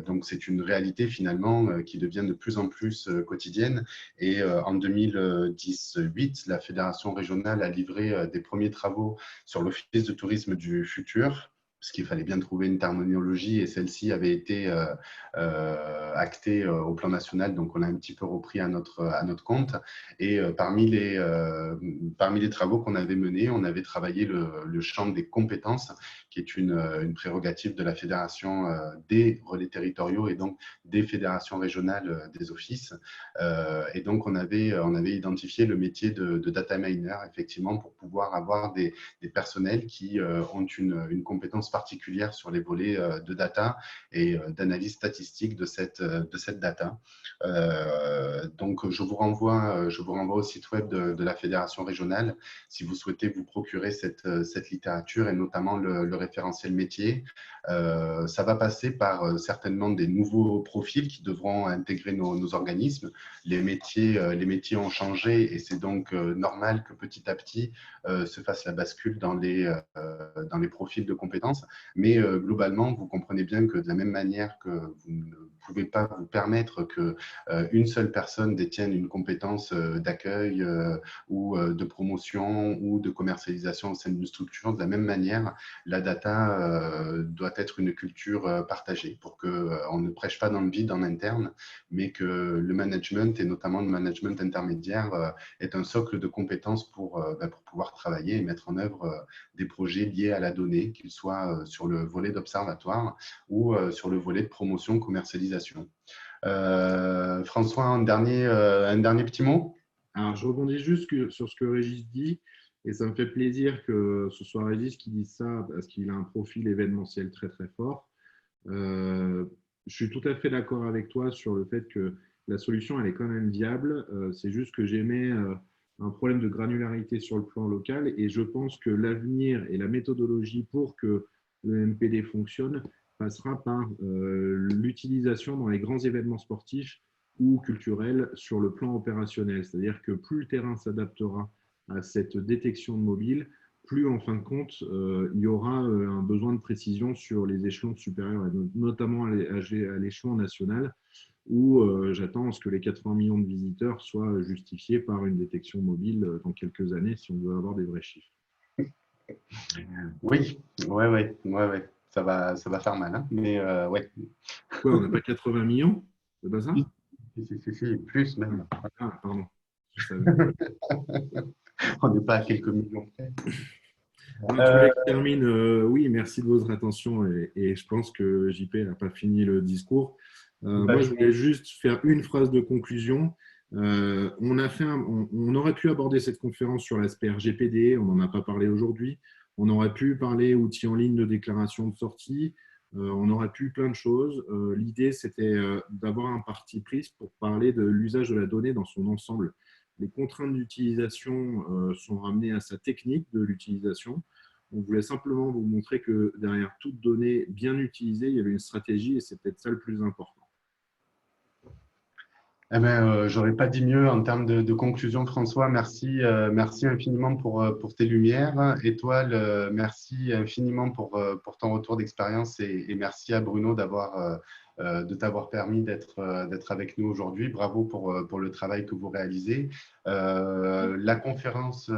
Donc, c'est une réalité finalement qui devient de plus en plus quotidienne. Et en 2018, la Fédération régionale a livré des premiers travaux sur l'Office de tourisme du futur, parce qu'il fallait bien trouver une terminologie et celle-ci avait été actée au plan national, donc on a un petit peu repris à notre compte. Et parmi les travaux qu'on avait menés, on avait travaillé le champ des compétences, qui est une prérogative de la fédération des relais territoriaux et donc des fédérations régionales des offices. Et donc on avait identifié le métier de data miner, effectivement, pour pouvoir avoir des personnels qui ont une compétence particulière sur les volets de data et d'analyse statistique de cette data. Donc, je vous renvoie au site web de la fédération régionale si vous souhaitez vous procurer cette littérature et notamment le référentiel métier. Ça va passer par certainement des nouveaux profils qui devront intégrer nos organismes. Les métiers ont changé et c'est donc normal que petit à petit se fasse la bascule dans les profils de compétences. Mais globalement, vous comprenez bien que de la même manière que vous ne pouvez pas vous permettre qu'une seule personne détienne une compétence d'accueil ou de promotion ou de commercialisation au sein d'une structure, de la même manière, la data doit être une culture partagée pour qu'on ne prêche pas dans le vide en interne, mais que le management et notamment le management intermédiaire est un socle de compétences pour pouvoir travailler et mettre en œuvre des projets liés à la donnée, qu'ils soient sur le volet d'observatoire ou sur le volet de promotion, commercialisation. François, un dernier petit mot? Alors, je rebondis juste sur ce que Régis dit, et ça me fait plaisir que ce soit Régis qui dise ça, parce qu'il a un profil événementiel très très fort. Je suis tout à fait d'accord avec toi sur le fait que la solution, elle est quand même viable. C'est juste que j'émets un problème de granularité sur le plan local, et je pense que l'avenir et la méthodologie pour que le MPD fonctionne passera par l'utilisation dans les grands événements sportifs ou culturels sur le plan opérationnel. C'est-à-dire que plus le terrain s'adaptera à cette détection de mobile, plus en fin de compte, il y aura un besoin de précision sur les échelons supérieurs, notamment à l'échelon national, où j'attends à ce que les 80 millions de visiteurs soient justifiés par une détection mobile dans quelques années si on veut avoir des vrais chiffres. Oui, ouais. Ça va faire mal, hein, mais ouais. Quoi, on n'a pas 80 millions? C'est pas ça? Si, plus même. Ah, pardon. On n'est pas à quelques millions près. Je voulais que je termine. Oui, merci de votre attention et je pense que JP n'a pas fini le discours. Moi, je voulais juste faire une phrase de conclusion. On aurait pu aborder cette conférence sur l'aspect RGPD, on n'en a pas parlé aujourd'hui. On aurait pu parler outils en ligne de déclaration de sortie. On aurait pu plein de choses. L'idée, c'était d'avoir un parti pris pour parler de l'usage de la donnée dans son ensemble. Les contraintes d'utilisation sont ramenées à sa technique de l'utilisation. On voulait simplement vous montrer que derrière toute donnée bien utilisée, il y avait une stratégie et c'est peut-être ça le plus important. Eh ben, j'aurais pas dit mieux en termes de conclusion, François. Merci, merci infiniment pour tes lumières. Étoile, merci infiniment pour ton retour d'expérience et merci à Bruno de t'avoir permis d'être avec nous aujourd'hui. Bravo pour le travail que vous réalisez. La conférence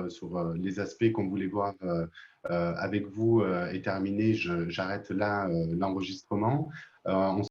sur les aspects qu'on voulait voir avec vous est terminée. J'arrête là l'enregistrement.